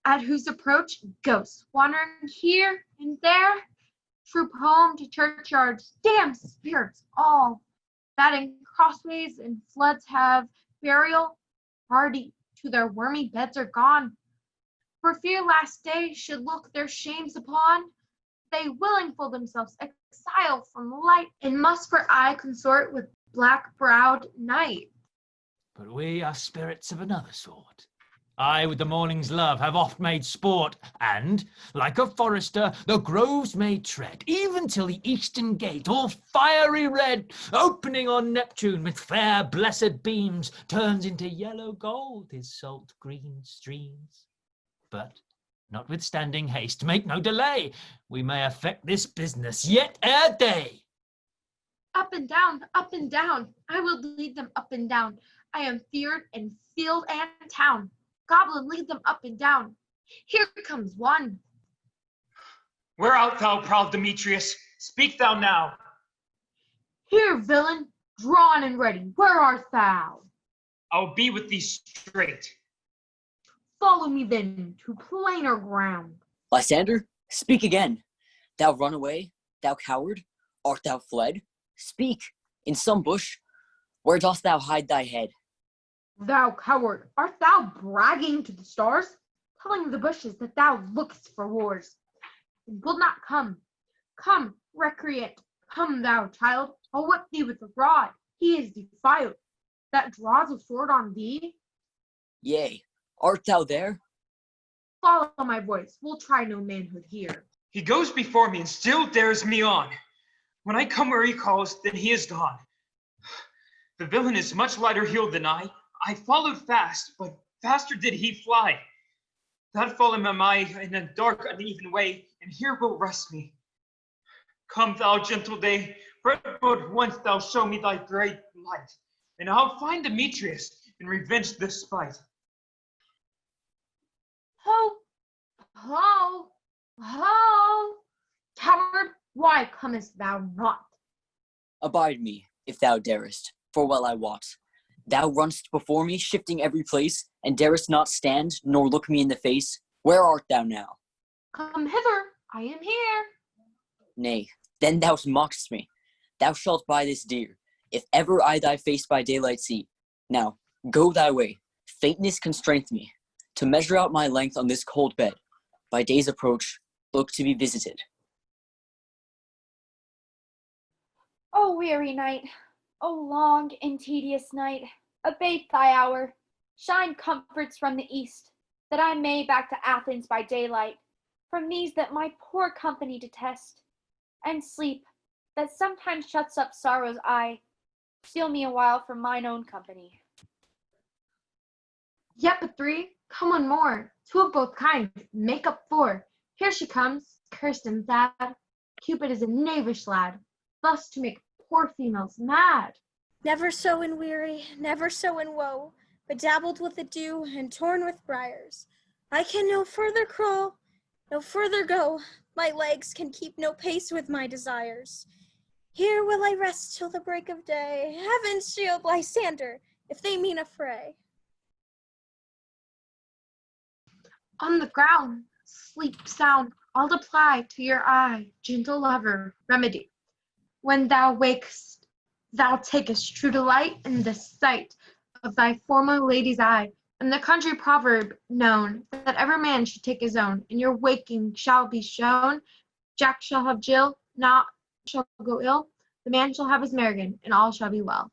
Speaker 21: at whose approach ghosts, wandering here and there, troop home to churchyards, damned spirits all, that in crossways and floods have burial, hardy to their wormy beds are gone. For fear last day should look their shames upon, they willingful themselves exile from light, and must for aye consort with black-browed night.
Speaker 16: But we are spirits of another sort. I with the morning's love have oft made sport, and, like a forester, the groves may tread, even till the eastern gate, all fiery red, opening on Neptune with fair blessed beams, turns into yellow gold his salt green streams. But, notwithstanding haste, make no delay, we may effect this business yet ere day.
Speaker 21: Up and down, I will lead them up and down. I am feared in field and town. Goblin, lead them up and down. Here comes one.
Speaker 7: Where art thou, proud Demetrius? Speak thou now.
Speaker 21: Here, villain, drawn and ready. Where art thou?
Speaker 7: I'll be with thee straight.
Speaker 21: Follow me then to plainer ground.
Speaker 18: Lysander, speak again. Thou runaway, thou coward, art thou fled? Speak, in some bush, where dost thou hide thy head?
Speaker 21: Thou coward, art thou bragging to the stars, telling the bushes that thou lookest for wars, and wilt not come? Come, recreant, come thou child, I'll whip thee with a rod. He is defiled, that draws a sword on thee.
Speaker 18: Yea, art thou there?
Speaker 21: Follow my voice, we'll try no manhood here.
Speaker 7: He goes before me and still dares me on. When I come where he calls, then he is gone. The villain is much lighter heeled than I followed fast, but faster did he fly. That fall in my in a dark, uneven way, and here will rest me. Come, thou gentle day, for but once thou show me thy great light, and I'll find Demetrius and revenge this spite.
Speaker 21: Ho, ho, ho, coward, why comest thou not?
Speaker 18: Abide me, if thou darest, for well I wot. Thou runn'st before me, shifting every place, and darest not stand, nor look me in the face. Where art thou now?
Speaker 21: Come hither, I am here.
Speaker 18: Nay, then thou mock'st me. Thou shalt buy this dear, if ever I thy face by daylight see. Now, go thy way. Faintness constraineth me, to measure out my length on this cold bed. By day's approach, look to be visited.
Speaker 8: O weary night, O long and tedious night, abate thy hour, shine comforts from the east, that I may back to Athens by daylight, from these that my poor company detest. and sleep, that sometimes shuts up sorrow's eye, steal me a while from mine own company.
Speaker 21: Yet but three, come one more, two of both kinds, make up four. Here she comes, cursed and sad. Cupid is a knavish lad, thus to make poor females mad.
Speaker 5: Never so in weary, never so in woe, bedabbled with the dew and torn with briars. I can no further crawl, no further go, my legs can keep no pace with my desires. Here will I rest till the break of day, heaven shield Lysander, if they mean a fray.
Speaker 21: On the ground, sleep sound, I'll apply to your eye, gentle lover, remedy. When thou wakest, thou takest true delight in the sight of thy former lady's eye, and the country proverb known, that every man should take his own, and your waking shall be shown. Jack shall have Jill, not shall go ill, the man shall have his Marigan, and all shall be well.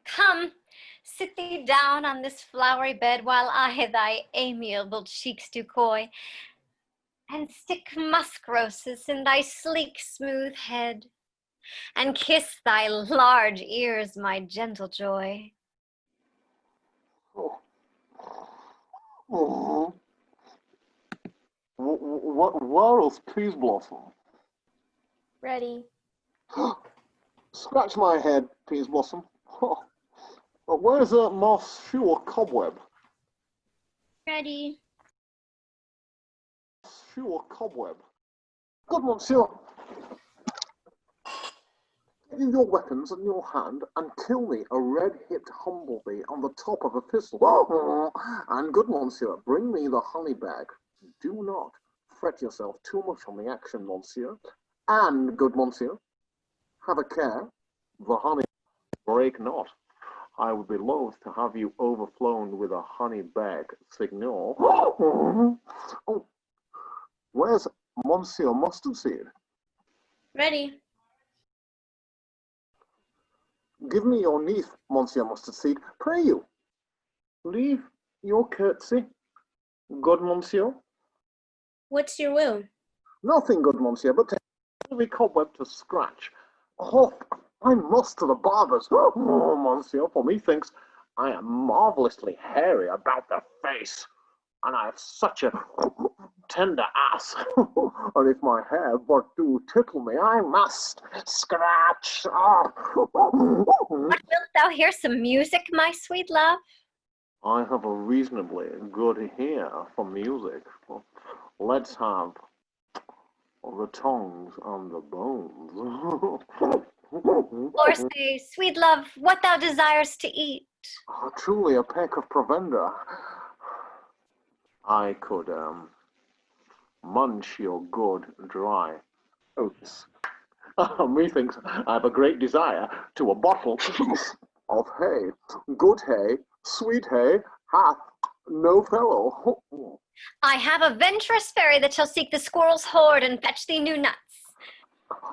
Speaker 17: Come, sit thee down on this flowery bed, while I thy amiable cheeks do coy, and stick musk roses in thy sleek smooth head, and kiss thy large ears, my gentle joy.
Speaker 10: Where is Peas Blossom?
Speaker 20: Ready.
Speaker 10: Scratch my head, Peas Blossom. Where's moss, shoe, or cobweb?
Speaker 20: Ready.
Speaker 10: Shoe or cobweb? Good, monsieur. Give you your weapons in your hand and kill me a red-hipped humblebee on the top of a thistle. And good monsieur, bring me the honey bag. Do not fret yourself too much on the action, monsieur. And good monsieur, have a care, the honey break not. I would be loath to have you overflown with a honey bag, signor. Oh, where's Monsieur Mustard Seed?
Speaker 17: Ready.
Speaker 10: Give me your niece, Monsieur Mustard Seed, pray you. Leave your curtsy. Good monsieur.
Speaker 17: What's your will?
Speaker 10: Nothing, good monsieur, but to every cobweb to scratch. Oh, I must to the barber's. Oh, monsieur, for methinks I am marvellously hairy about the face, and I have such a tender ass. And if my hair but do tickle me, I must scratch. Oh.
Speaker 17: But wilt thou hear some music, my sweet love?
Speaker 10: I have a reasonably good ear for music. Let's have the tongues and the bones.
Speaker 17: Or say, sweet love, what thou desirest to eat.
Speaker 10: Oh, truly a peck of provender. I could munch your good dry oats. Methinks I have a great desire to a bottle of hay. Good hay, sweet hay, hath no fellow.
Speaker 17: I have a venturous fairy that shall seek the squirrel's hoard and fetch thee new nuts.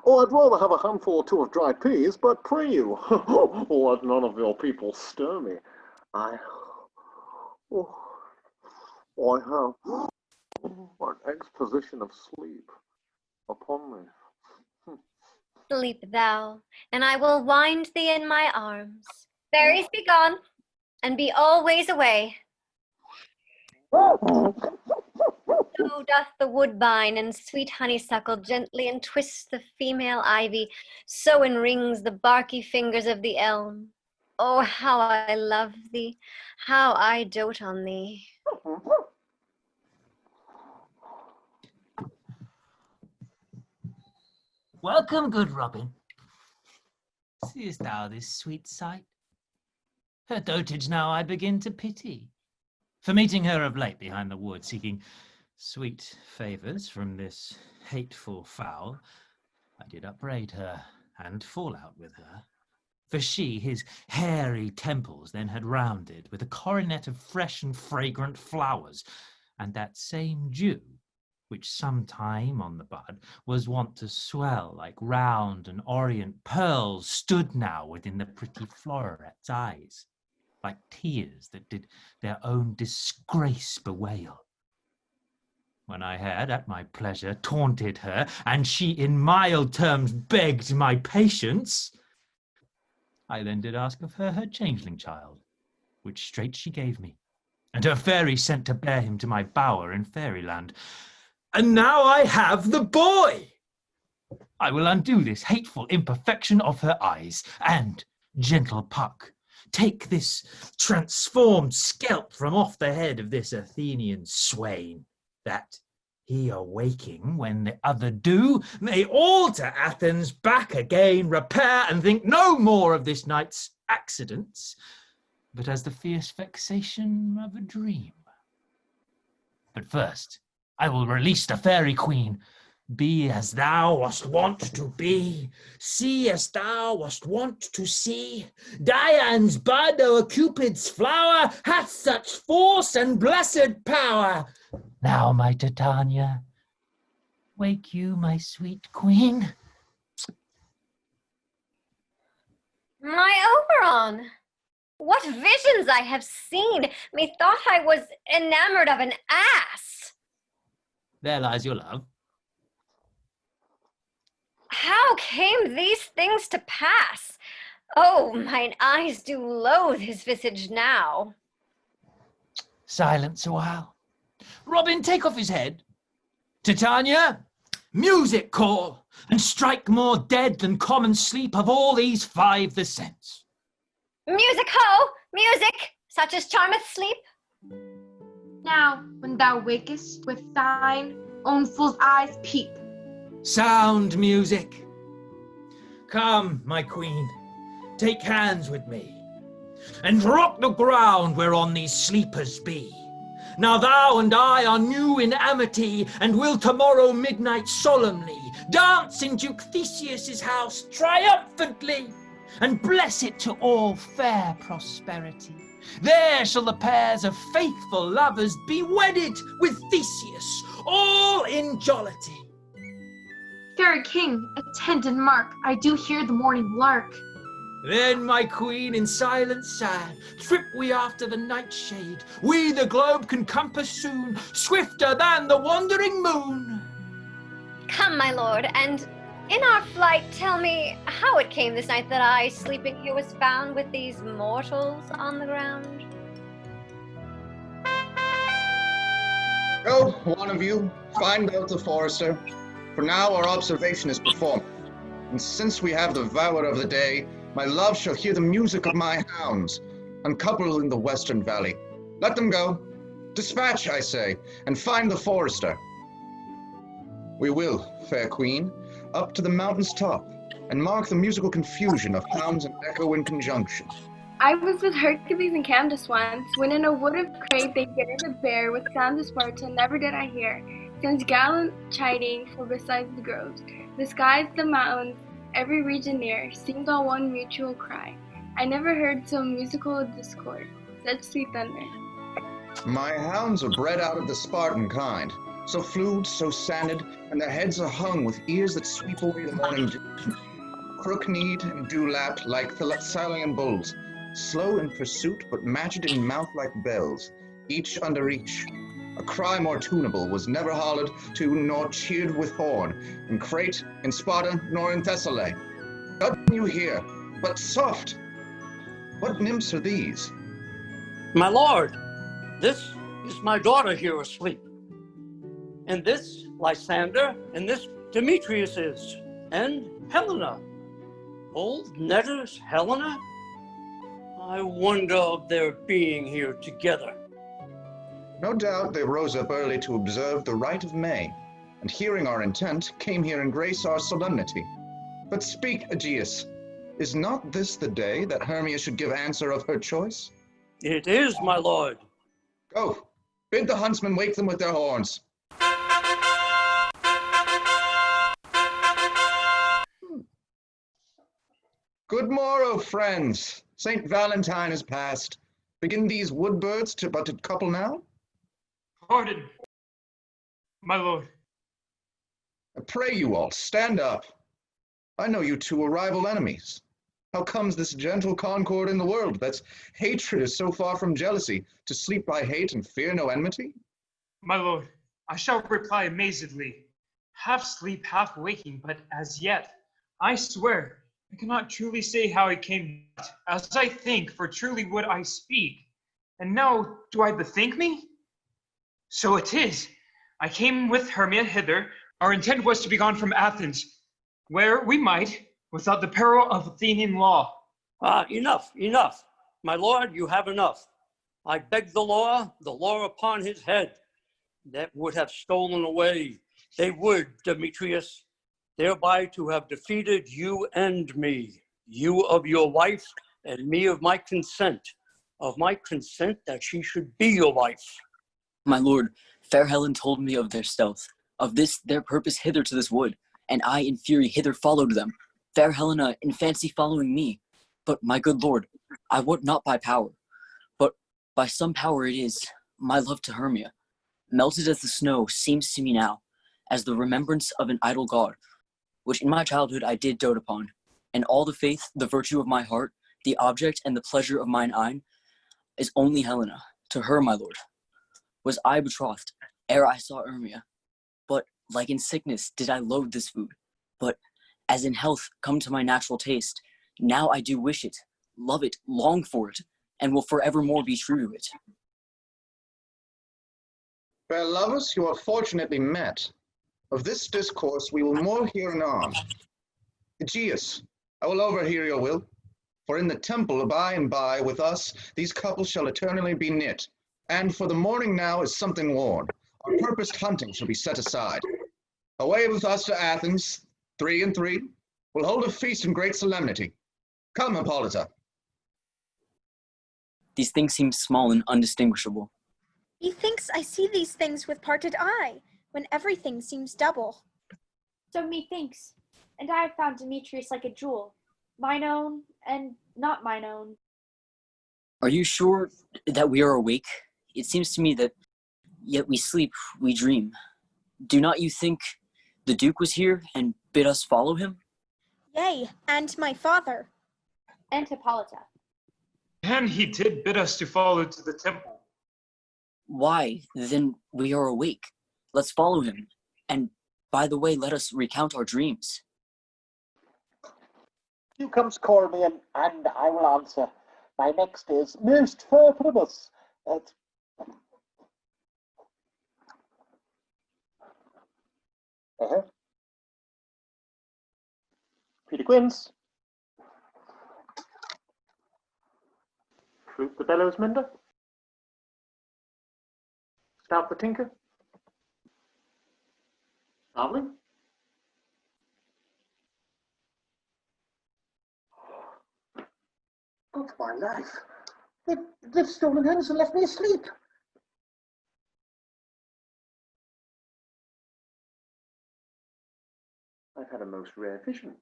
Speaker 10: Oh, I'd rather have a handful or two of dried peas, but pray you, let none of your people stir me. I have an exposition of sleep upon me.
Speaker 17: Sleep thou, and I will wind thee in my arms. Fairies, be gone, and be always away. So doth the woodbine and sweet honeysuckle gently entwist the female ivy, so enrings the barky fingers of the elm. Oh, how I love thee, how I dote on thee.
Speaker 16: Welcome, good Robin. Seest thou this sweet sight? Her dotage now I begin to pity. For meeting her of late behind the wood, seeking sweet favours from this hateful fowl, I did upbraid her and fall out with her. For she his hairy temples then had rounded with a coronet of fresh and fragrant flowers, and that same dew, which sometime on the bud was wont to swell like round and orient pearls, stood now within the pretty floret's eyes, like tears that did their own disgrace bewail. When I had, at my pleasure, taunted her, and she in mild terms begged my patience, I then did ask of her changeling child, which straight she gave me, and her fairy sent to bear him to my bower in fairyland. And now I have the boy! I will undo this hateful imperfection of her eyes, and, gentle Puck, take this transformed scalp from off the head of this Athenian swain, that he awaking when the other do, may all to Athens back again repair, and think no more of this night's accidents, but as the fierce vexation of a dream. But first, I will release the fairy queen. Be as thou wast wont to be, see as thou wast wont to see. Dian's bud o'er Cupid's flower hath such force and blessed power. Now, my Titania, wake you, my sweet queen.
Speaker 17: My Oberon, what visions I have seen! Methought I was enamored of an ass.
Speaker 16: There lies your love.
Speaker 17: How came these things to pass? Oh, mine eyes do loathe his visage now.
Speaker 16: Silence a while. Robin, take off his head. Titania, music call, and strike more dead than common sleep of all these five the sense.
Speaker 17: Music ho, music, such as charmeth sleep.
Speaker 21: Now, when thou wakest, with thine own fool's eyes peep.
Speaker 16: Sound music. Come, my queen, take hands with me, and rock the ground whereon these sleepers be. Now thou and I are new in amity, and will tomorrow midnight solemnly dance in Duke Theseus' house triumphantly, and bless it to all fair prosperity. There shall the pairs of faithful lovers be wedded with Theseus, all in jollity.
Speaker 21: Fairy king, attend and mark, I do hear the morning lark.
Speaker 16: Then, my queen, in silence sad, trip we after the nightshade. We the globe can compass soon, swifter than the wandering moon.
Speaker 17: Come, my lord, and in our flight, tell me how it came this night that I, sleeping here, was found with these mortals on the ground.
Speaker 2: Go, one of you, find out the forester, for now our observation is performed. And since we have the vower of the day, my love shall hear the music of my hounds, uncoupled in the western valley. Let them go. Dispatch, I say, and find the forester. We will, fair queen, up to the mountain's top, and mark the musical confusion of hounds and echo in conjunction.
Speaker 3: I was with Hercules and Candace once, when in a wood of crate they dared a bear with sounds of Sparta, never did I hear, since gallant chiding, for besides the groves, the skies, the mountains, every region near, seemed all one mutual cry. I never heard so musical a discord, such sweet thunder.
Speaker 2: My hounds are bred out of the Spartan kind, so flued, so sanded, and their heads are hung with ears that sweep away the morning dew. Crook-kneed and dew-lapped like Thessalian bulls, slow in pursuit but matched in mouth like bells, each under each. A cry more tunable was never hollered to nor cheered with horn, in Crete, in Sparta, nor in Thessaly. Doesn't you hear? But soft! What nymphs are these?
Speaker 4: My lord, this is my daughter here asleep. And this Lysander, and this Demetrius is, and Helena. Old Netter's Helena? I wonder of their being here together.
Speaker 2: No doubt they rose up early to observe the rite of May, and hearing our intent, came here and grace our solemnity. But speak, Aegeus, is not this the day that Hermia should give answer of her choice?
Speaker 4: It is, my lord.
Speaker 2: Go, bid the huntsmen wake them with their horns. Good morrow, friends. St. Valentine is past. Begin these wood birds to but to couple now?
Speaker 7: Pardon, my lord.
Speaker 2: I pray you all, stand up. I know you two are rival enemies. How comes this gentle concord in the world, that's hatred is so far from jealousy, to sleep by hate and fear no enmity?
Speaker 7: My lord, I shall reply amazedly, half sleep, half waking, but as yet, I swear, I cannot truly say how it came, as I think, for truly would I speak. And now, do I bethink me? So it is. I came with Hermia hither. Our intent was to be gone from Athens, where we might, without the peril of Athenian law.
Speaker 4: Enough. My lord, you have enough. I beg the law upon his head, that would have stolen away. They would, Demetrius, thereby to have defeated you and me, you of your wife, and me of my consent that she should be your wife.
Speaker 18: My lord, fair Helen told me of their stealth, of this their purpose hither to this wood, and I in fury hither followed them, fair Helena in fancy following me. But my good lord, I wot not by power, but by some power it is, my love to Hermia, melted as the snow seems to me now, as the remembrance of an idol god, which in my childhood I did dote upon, and all the faith, the virtue of my heart, the object and the pleasure of mine eye, is only Helena. To her, my lord, was I betrothed, ere I saw Hermia. But, like in sickness, did I loathe this food. But, as in health come to my natural taste, now I do wish it, love it, long for it, and will forevermore be true to it.
Speaker 2: Fair lovers, you are fortunately met. Of this discourse we will more hear anon. Aegeus, I will overhear your will, for in the temple by and by with us these couples shall eternally be knit, and for the morning now is something worn. Our purposed hunting shall be set aside. Away with us to Athens, 3 and 3, will hold a feast in great solemnity. Come, Hippolyta.
Speaker 18: These things seem small and undistinguishable.
Speaker 5: Methinks I see these things with parted eye, when everything seems double.
Speaker 8: So methinks, and I have found Demetrius like a jewel, mine own and not mine own.
Speaker 18: Are you sure that we are awake? It seems to me that yet we sleep, we dream. Do not you think the Duke was here and bid us follow him?
Speaker 5: Yea, and my father.
Speaker 8: And Hippolyta.
Speaker 7: And he did bid us to follow to the temple.
Speaker 18: Why, then we are awake. Let's follow him. And by the way, let us recount our dreams.
Speaker 10: You comes call me, and I will answer. My next is most fair primus. Peter Quince. Fruit the bellows mender. Stout the tinker. Starveling. God, my life. They've stolen hens and left me asleep. I've had a most rare vision.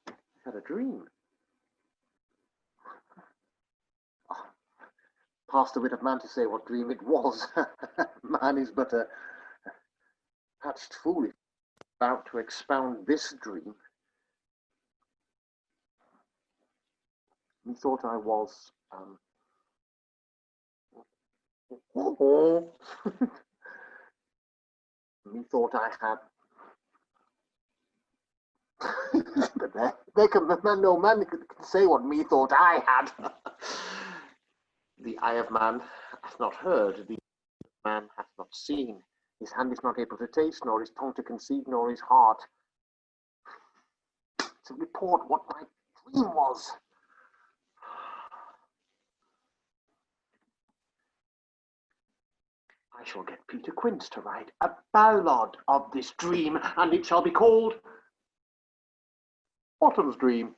Speaker 10: I've had a dream. Past the wit of man to say what dream it was. Man is but a hatched fool about to expound this dream. Methought I was methought I had but no man can say what methought I had. The eye of man hath not heard, the man hath not seen. His hand is not able to taste, nor his tongue to conceive, nor his heart to report what my dream was. I shall get Peter Quince to write a ballad of this dream, and it shall be called Bottom's Dream,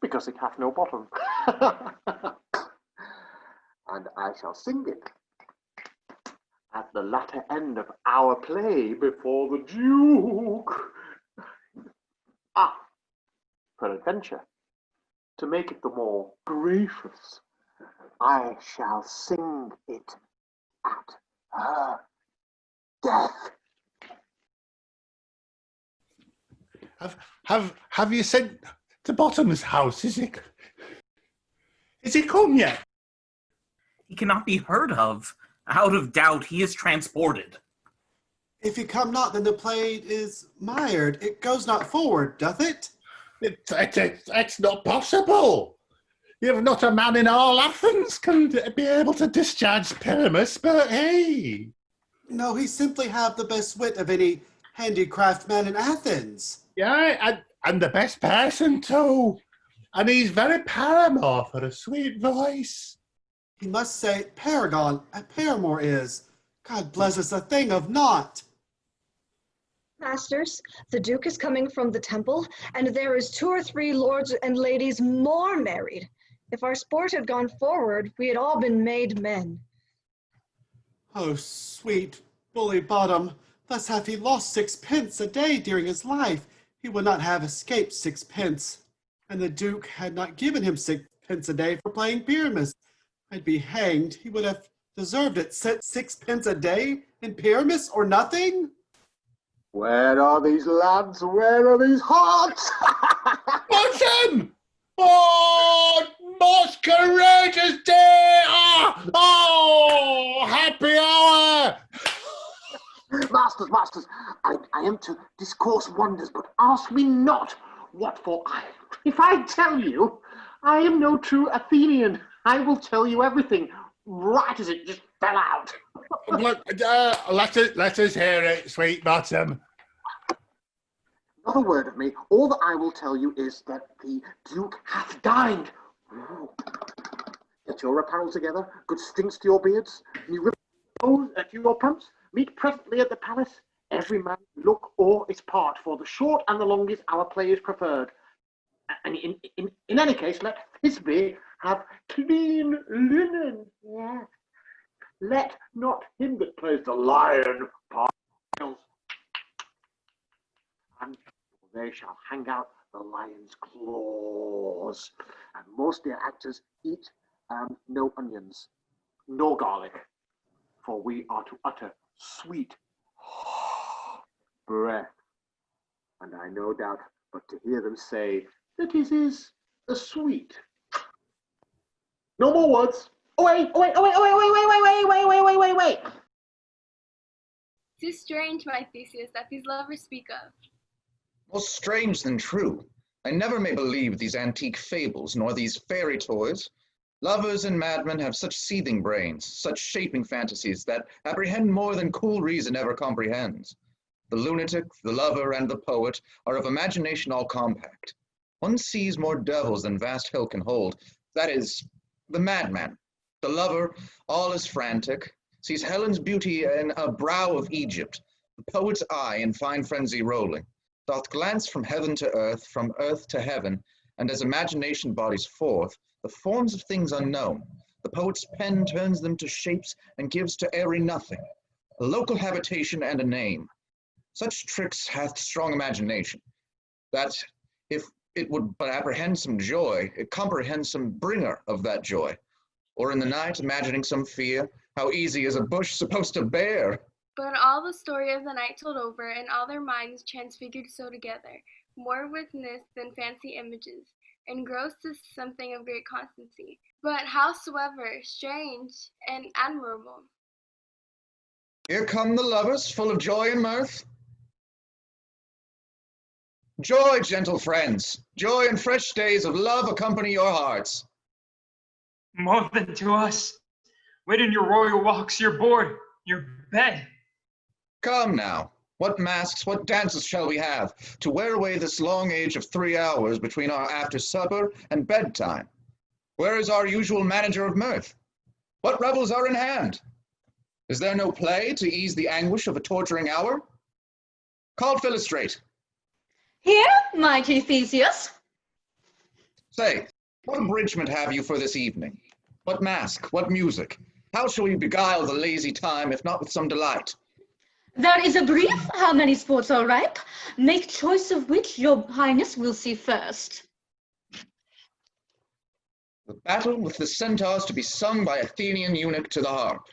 Speaker 10: because it hath no bottom. And I shall sing it at the latter end of our play before the Duke. Peradventure, to make it the more gracious, I shall sing it at her death.
Speaker 9: Have you sent to Bottom's house? Is he come yet?
Speaker 12: He cannot be heard of. Out of doubt, he is transported.
Speaker 11: If he come not, then the play is mired. It goes not forward, doth it?
Speaker 9: It's not possible. You've not a man in all Athens can be able to discharge Pyramus, but hey.
Speaker 11: No, he simply have the best wit of any handicraft man in Athens.
Speaker 9: Yeah, and the best person too. And he's very paramour for a sweet voice.
Speaker 11: He must say paragon at Paramore is. God bless us, a thing of naught.
Speaker 14: Masters, the Duke is coming from the temple, and there is 2 or 3 lords and ladies more married. If our sport had gone forward, we had all been made men.
Speaker 11: Oh, sweet bully Bottom, thus hath he lost 6 pence a day during his life. He would not have escaped 6 pence, and the Duke had not given him 6 pence a day for playing Pyramus. I'd be hanged. He would have deserved it. 6 pence a day in Pyramus or nothing?
Speaker 10: Where are these lads? Where are these hearts?
Speaker 9: Bottom! Oh, most courageous day! Oh, happy hour!
Speaker 10: Masters, I am to discourse wonders, but ask me not what for if I tell you, I am no true Athenian. I will tell you everything, right as it just fell out.
Speaker 9: Look, let us hear it, sweet Bottom.
Speaker 10: Not a word of me. All that I will tell you is that the Duke hath dined. Ooh. Get your apparel together, good stinks to your beards, new ribbons at your pumps. Meet presently at the palace. Every man look o'er its part, for the short and the long is our play is preferred. And in any case, let Thisbe have clean linen. Yeah. Let not him that plays the lion part, and they shall hang out the lion's claws. And most dear actors eat no onions, nor garlic, for we are to utter sweet breath. And I no doubt but to hear them say that it is a sweet. No more words. Oh wait.
Speaker 3: Tis strange, my Theseus, that these lovers speak of.
Speaker 2: More strange than true. I never may believe these antique fables, nor these fairy toys. Lovers and madmen have such seething brains, such shaping fantasies that apprehend more than cool reason ever comprehends. The lunatic, the lover, and the poet are of imagination all compact. One sees more devils than vast hell can hold. That is, the madman. The lover, all is frantic, sees Helen's beauty in a brow of Egypt, the poet's eye in fine frenzy rolling, doth glance from heaven to earth, from earth to heaven, and as imagination bodies forth the forms of things unknown, the poet's pen turns them to shapes and gives to every nothing a local habitation and a name. Such tricks hath strong imagination, that if it would but apprehend some joy, it comprehends some bringer of that joy. Or in the night, imagining some fear, how easy is a bush supposed to bear?
Speaker 3: But all the story of the night told over, and all their minds transfigured so together, more witness than fancy images, engrossed is something of great constancy, but howsoever strange and admirable.
Speaker 2: Here come the lovers, full of joy and mirth. Joy, gentle friends, joy and fresh days of love accompany your hearts.
Speaker 7: More than to us. Wait in your royal walks, your board, your bed.
Speaker 2: Come now, what masks, what dances shall we have, to wear away this long age of 3 hours between our after supper and bedtime? Where is our usual manager of mirth? What revels are in hand? Is there no play to ease the anguish of a torturing hour? Call Philostrate.
Speaker 1: Here, mighty Theseus.
Speaker 2: Say, what abridgment have you for this evening? What mask, what music? How shall we beguile the lazy time, if not with some delight?
Speaker 1: There is a brief. How many sports are ripe? Make choice of which your highness will see first.
Speaker 2: The battle with the centaurs to be sung by Athenian eunuch to the harp.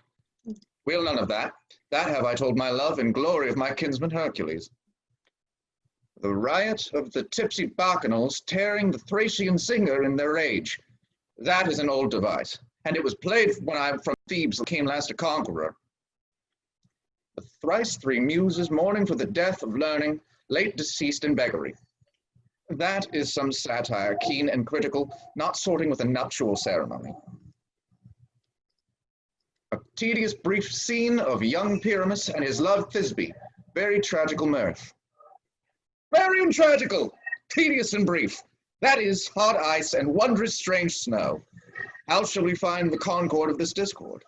Speaker 2: We'll none of that. That have I told my love in glory of my kinsman Hercules. The riot of the tipsy bacchanals tearing the Thracian singer in their rage. That is an old device, and it was played when I from Thebes came last a conqueror. The thrice 3 muses mourning for the death of learning, late deceased in beggary. That is some satire, keen and critical, not sorting with a nuptial ceremony. A tedious brief scene of young Pyramus and his love Thisbe, very tragical mirth. Very untragical, tedious and brief. That is hot ice and wondrous strange snow. How shall we find the concord of this discord?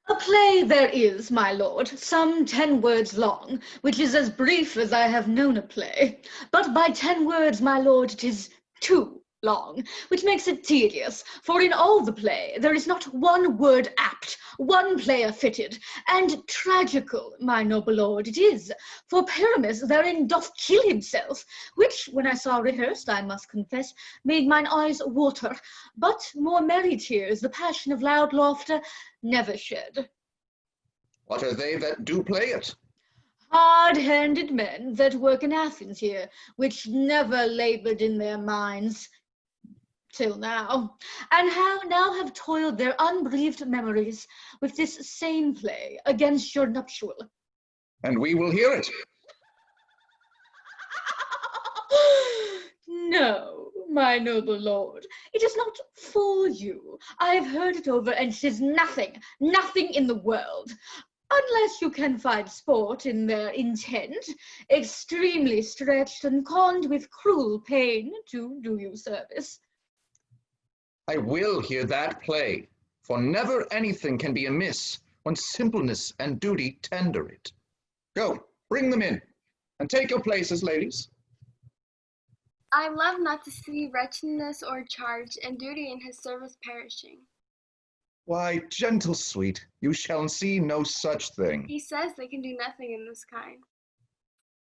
Speaker 1: A play there is, my lord, some 10 words long, which is as brief as I have known a play. But by 10 words, my lord, it is too long, which makes it tedious, for in all the play there is not one word apt, one player fitted, and tragical, my noble lord, it is, for Pyramus therein doth kill himself, which, when I saw rehearsed, I must confess, made mine eyes water, but more merry tears the passion of loud laughter never shed.
Speaker 2: What are they that do play it?
Speaker 1: Hard-handed men that work in Athens here, which never laboured in their minds, till now, and how now have toiled their unbreathed memories with this same play against your nuptial.
Speaker 2: And we will hear it.
Speaker 1: No, my noble lord, it is not for you. I have heard it over, and it is nothing, nothing in the world. Unless you can find sport in their intent, extremely stretched and conned with cruel pain to do you service.
Speaker 2: I will hear that play, for never anything can be amiss when simpleness and duty tender it. Go, Bring them in, and take your places, ladies.
Speaker 3: I love not to see wretchedness or charge, and duty in his service perishing.
Speaker 2: Why, gentle sweet, you shall see no such thing.
Speaker 3: He says they can do nothing in this kind.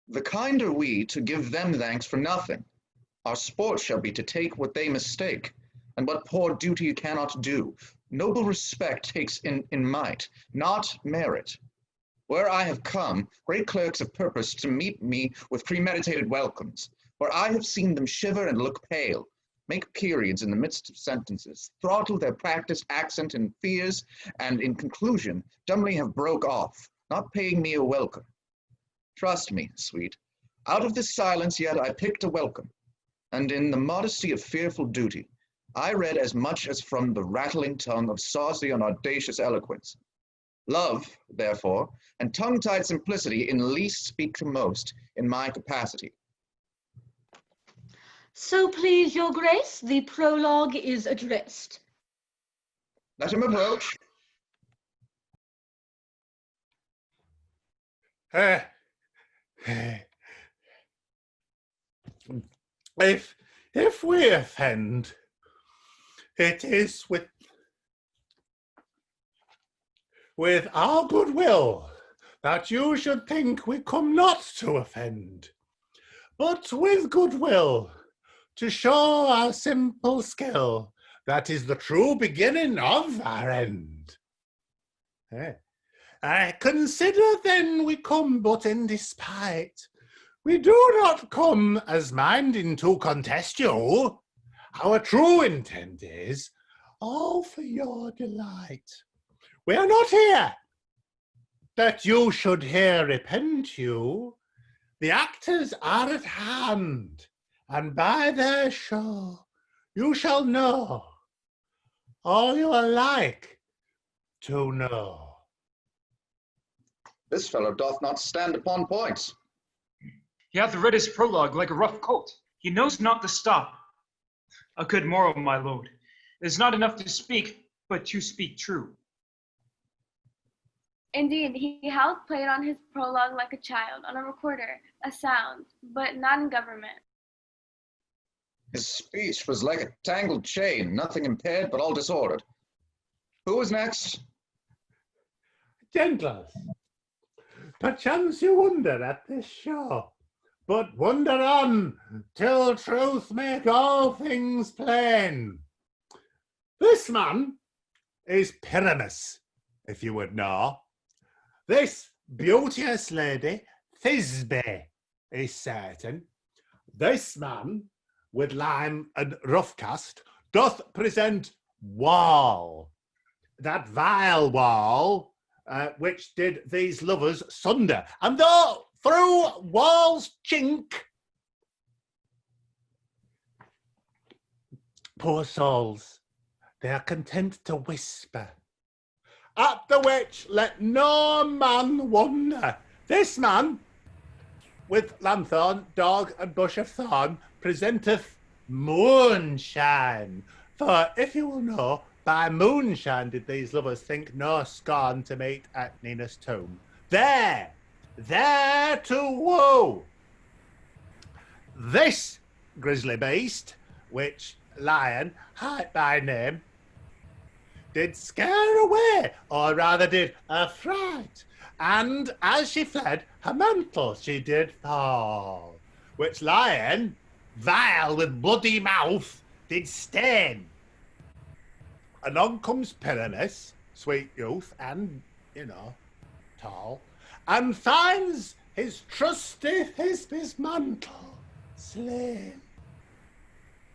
Speaker 2: The kind are we to give them thanks for nothing. Our sport shall be to take what they mistake, and what poor duty cannot do. Noble respect takes in might, not merit. Where I have come, great clerks have purposed to meet me with premeditated welcomes, where I have seen them shiver and look pale, make periods in the midst of sentences, throttle their practiced accent in fears, and in conclusion, dumbly have broke off, not paying me a welcome. Trust me, sweet, out of this silence yet I picked a welcome, and in the modesty of fearful duty, I read as much as from the rattling tongue of saucy and audacious eloquence. Love, therefore, and tongue-tied simplicity in least speak to most in my capacity.
Speaker 1: So please your grace, the prologue is addressed.
Speaker 2: Let him approach.
Speaker 9: If we offend, it is with our goodwill that you should think we come not to offend, but with goodwill to show our simple skill that is the true beginning of our end. I consider then we come but in despite. We do not come as minding to contest you. Our true intent is all for your delight. We are not here that you should here repent you. The actors are at hand, and by their show you shall know all you are like to know.
Speaker 2: This fellow doth not stand upon points.
Speaker 7: He hath read his prologue like a rough colt. He knows not to stop. A good moral, my lord. It is not enough to speak, but to speak true.
Speaker 3: Indeed, he hath played on his prologue like a child, on a recorder, a sound, but not in government.
Speaker 2: His speech was like a tangled chain, nothing impaired, but all disordered. Who was next?
Speaker 9: Gentlers, perchance you wonder at this show, but wonder on, till truth make all things plain. This man is Pyramus, if you would know. This beauteous lady, Thisbe, is certain. This man, with lime and rough cast, doth present Wall, that vile Wall, which did these lovers sunder. And though through Wall's chink, poor souls, they are content to whisper. At the which let no man wonder. This man, with lanthorn, dog, and bush of thorn, presenteth moonshine. For if you will know, by moonshine did these lovers think no scorn to meet at Nina's tomb. There to woo. This grisly beast, which Lion, hight by name, did scare away, or rather did affright, and as she fled, her mantle she did fall, which Lion, vile with bloody mouth, did stain. Anon comes Pyramus, sweet youth, and, tall, and finds his trusty Thisbe's mantle slain.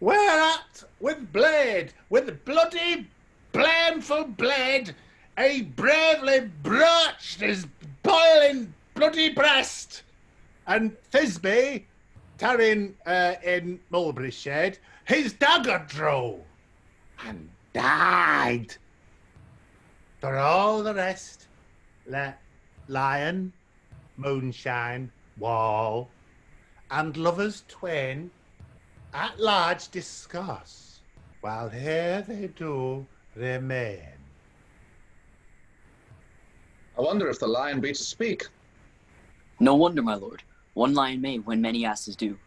Speaker 9: Whereat, with bloody blameful blade, he bravely broached his boiling bloody breast, and Thisbe, tarrying in mulberry shade, his dagger drew, and died. For all the rest, let Lion, moonshine, Wall, and lovers twain at large discuss, while here they do remain.
Speaker 2: I wonder if the lion be to speak.
Speaker 18: No wonder, my lord. One lion may when many asses do.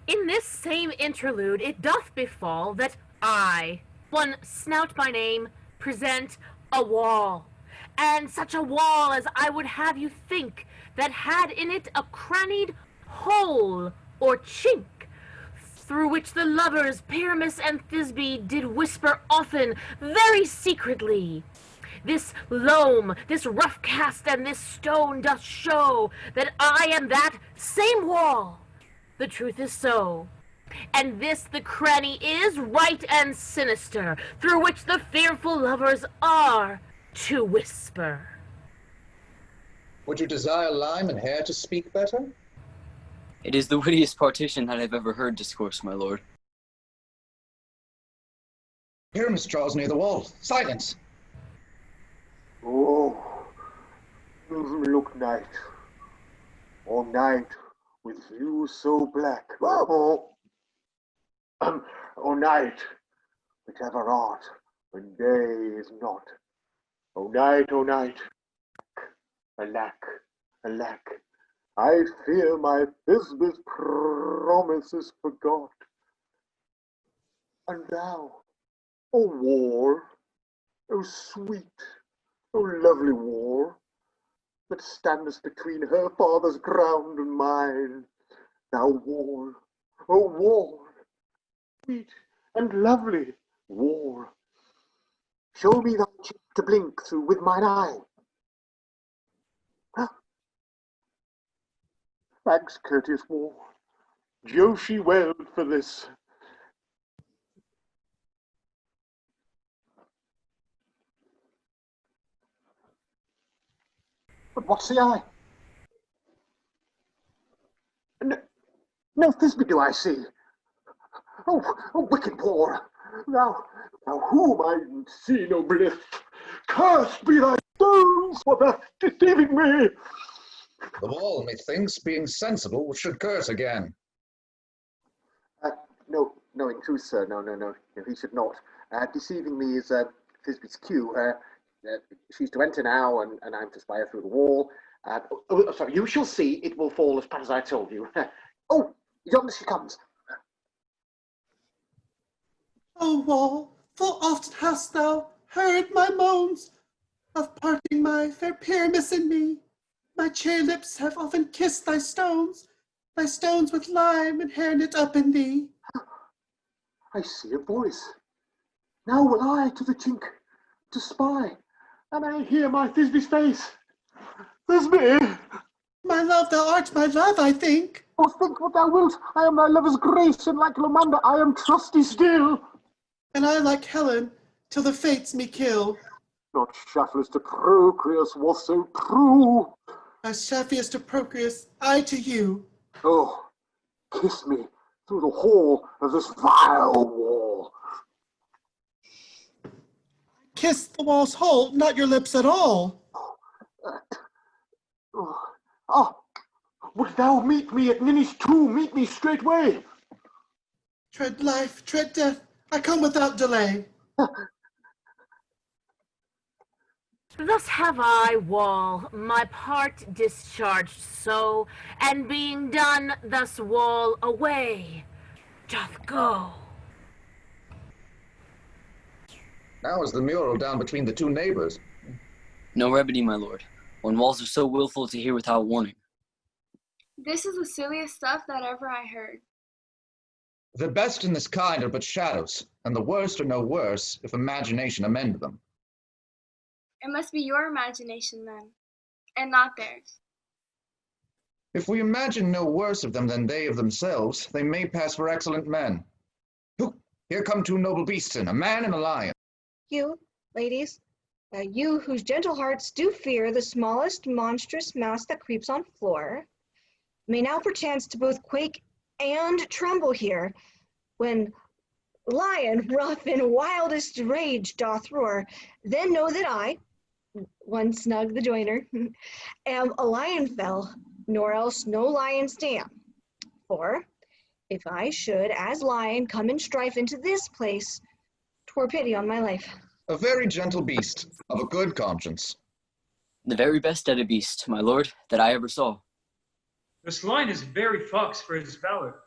Speaker 13: In this same interlude it doth befall that I, one Snout by name, present a wall, and such a wall as I would have you think that had in it a crannied hole or chink, through which the lovers Pyramus and Thisbe did whisper often, very secretly. This loam, this rough cast, and this stone doth show that I am that same wall. The truth is so. And this the cranny is, right and sinister, through which the fearful lovers are to whisper.
Speaker 2: Would you desire lime and hair to speak better?
Speaker 18: It is the wittiest partition that I've ever heard discourse, my lord.
Speaker 2: Pyramus draws near the wall. Silence!
Speaker 10: Oh, look, night. Oh, night, with view so black. Oh, night, whichever art, when day is not. Oh, night, alack, alack, I fear my Thisbe's promises forgot. And thou, O war, O sweet, O lovely war, that standest between her father's ground and mine, thou war, O war, sweet and lovely war, show me thy cheek to blink through with mine eye. Thanks, courteous war, Joshi well for this. But what's the eye? No Thisbe do I see. Oh, wicked war, thou whom I see no bliss, cursed be thy stones for thus deceiving me.
Speaker 2: The wall, methinks, being sensible, should curse again.
Speaker 10: No, in truth, sir, no, he should not. Deceiving me is Thisbe's cue. She's to enter now, and I'm to spy her through the wall. Sorry, you shall see, it will fall as pat as I told you. Oh, yonder she comes.
Speaker 11: O wall, full often hast thou heard my moans of parting my fair Pyramus and me. My chair lips have often kissed thy stones with lime and hair knit up in thee.
Speaker 10: I see a voice. Now will I to the chink to spy, and I hear my Thisbe's face. Thisbe!
Speaker 11: My love, thou art my love, I think.
Speaker 10: Oh, think what thou wilt. I am thy lover's grace, and like Lomanda I am trusty still.
Speaker 11: And I like Helen, till the fates me kill.
Speaker 10: Not Shaffius to Procreus was so true.
Speaker 11: As Shaffius to Procreus, I to you.
Speaker 10: Oh, kiss me through the hall of this vile wall.
Speaker 11: Kiss the wall's hole, not your lips at all.
Speaker 10: Would thou meet me at Ninny's tomb? Meet me straightway.
Speaker 11: Tread life, tread death, I come without delay.
Speaker 13: Thus have I, wall, my part discharged so, and being done, thus wall away doth go.
Speaker 2: Now is the mural down between the two neighbors.
Speaker 18: No remedy, my lord, when walls are so willful to hear without warning.
Speaker 3: This is the silliest stuff that ever I heard.
Speaker 2: The best in this kind are but shadows, and the worst are no worse if imagination amend them.
Speaker 3: It must be your imagination then, and not theirs.
Speaker 2: If we imagine no worse of them than they of themselves, they may pass for excellent men. Look, here come two noble beasts in, a man and a lion.
Speaker 14: You, ladies, you whose gentle hearts do fear the smallest monstrous mouse that creeps on floor, may now perchance to both quake and tremble here, when lion, rough in wildest rage, doth roar. Then know that I, one snug the joiner, am a lion fell, nor else no lion stand. For if I should, as lion, come in strife into this place, 'twere pity on my life.
Speaker 2: A very gentle beast, of a good conscience.
Speaker 18: The very best at a beast, my lord, that I ever saw.
Speaker 7: This lion is very fox for his valor.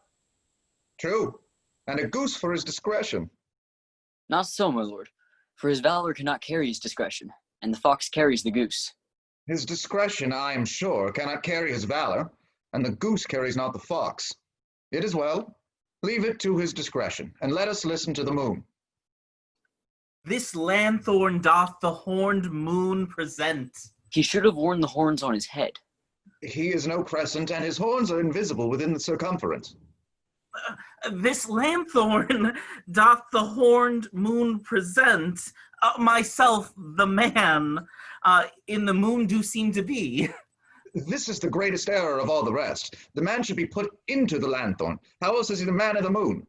Speaker 2: True, and a goose for his discretion.
Speaker 18: Not so, my lord, for his valor cannot carry his discretion, and the fox carries the goose.
Speaker 2: His discretion, I am sure, cannot carry his valor, and the goose carries not the fox. It is well. Leave it to his discretion, and let us listen to the moon.
Speaker 12: This lanthorn doth the horned moon present.
Speaker 18: He should have worn the horns on his head.
Speaker 2: He is no crescent, and his horns are invisible within the circumference.
Speaker 12: This lanthorn doth the horned moon present. Myself, the man, in the moon do seem to be.
Speaker 2: This is the greatest error of all the rest. The man should be put into the lanthorn. How else is he the man of the moon?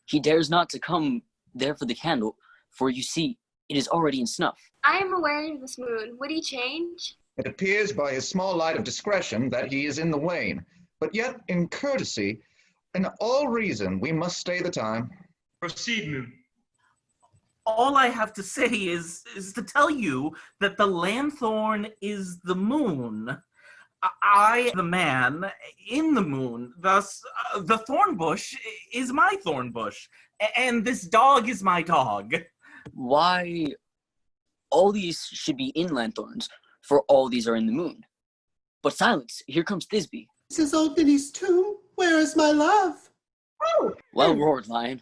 Speaker 18: He dares not to come there for the candle, for you see, it is already in snuff.
Speaker 3: I am aware of this moon. Would he change?
Speaker 2: It appears by his small light of discretion that he is in the wane, but yet in courtesy, in all reason, we must stay the time.
Speaker 7: Proceed, moon.
Speaker 12: All I have to say is to tell you that the lanthorn is the moon. I, the man, in the moon. Thus, the thorn bush is my thorn bush, and this dog is my dog.
Speaker 18: Why, all these should be in lanthorns, for all these are in the moon. But silence, here comes Thisbe.
Speaker 11: This is old Vinny's tomb. Where is my love?
Speaker 18: Well roared, lion.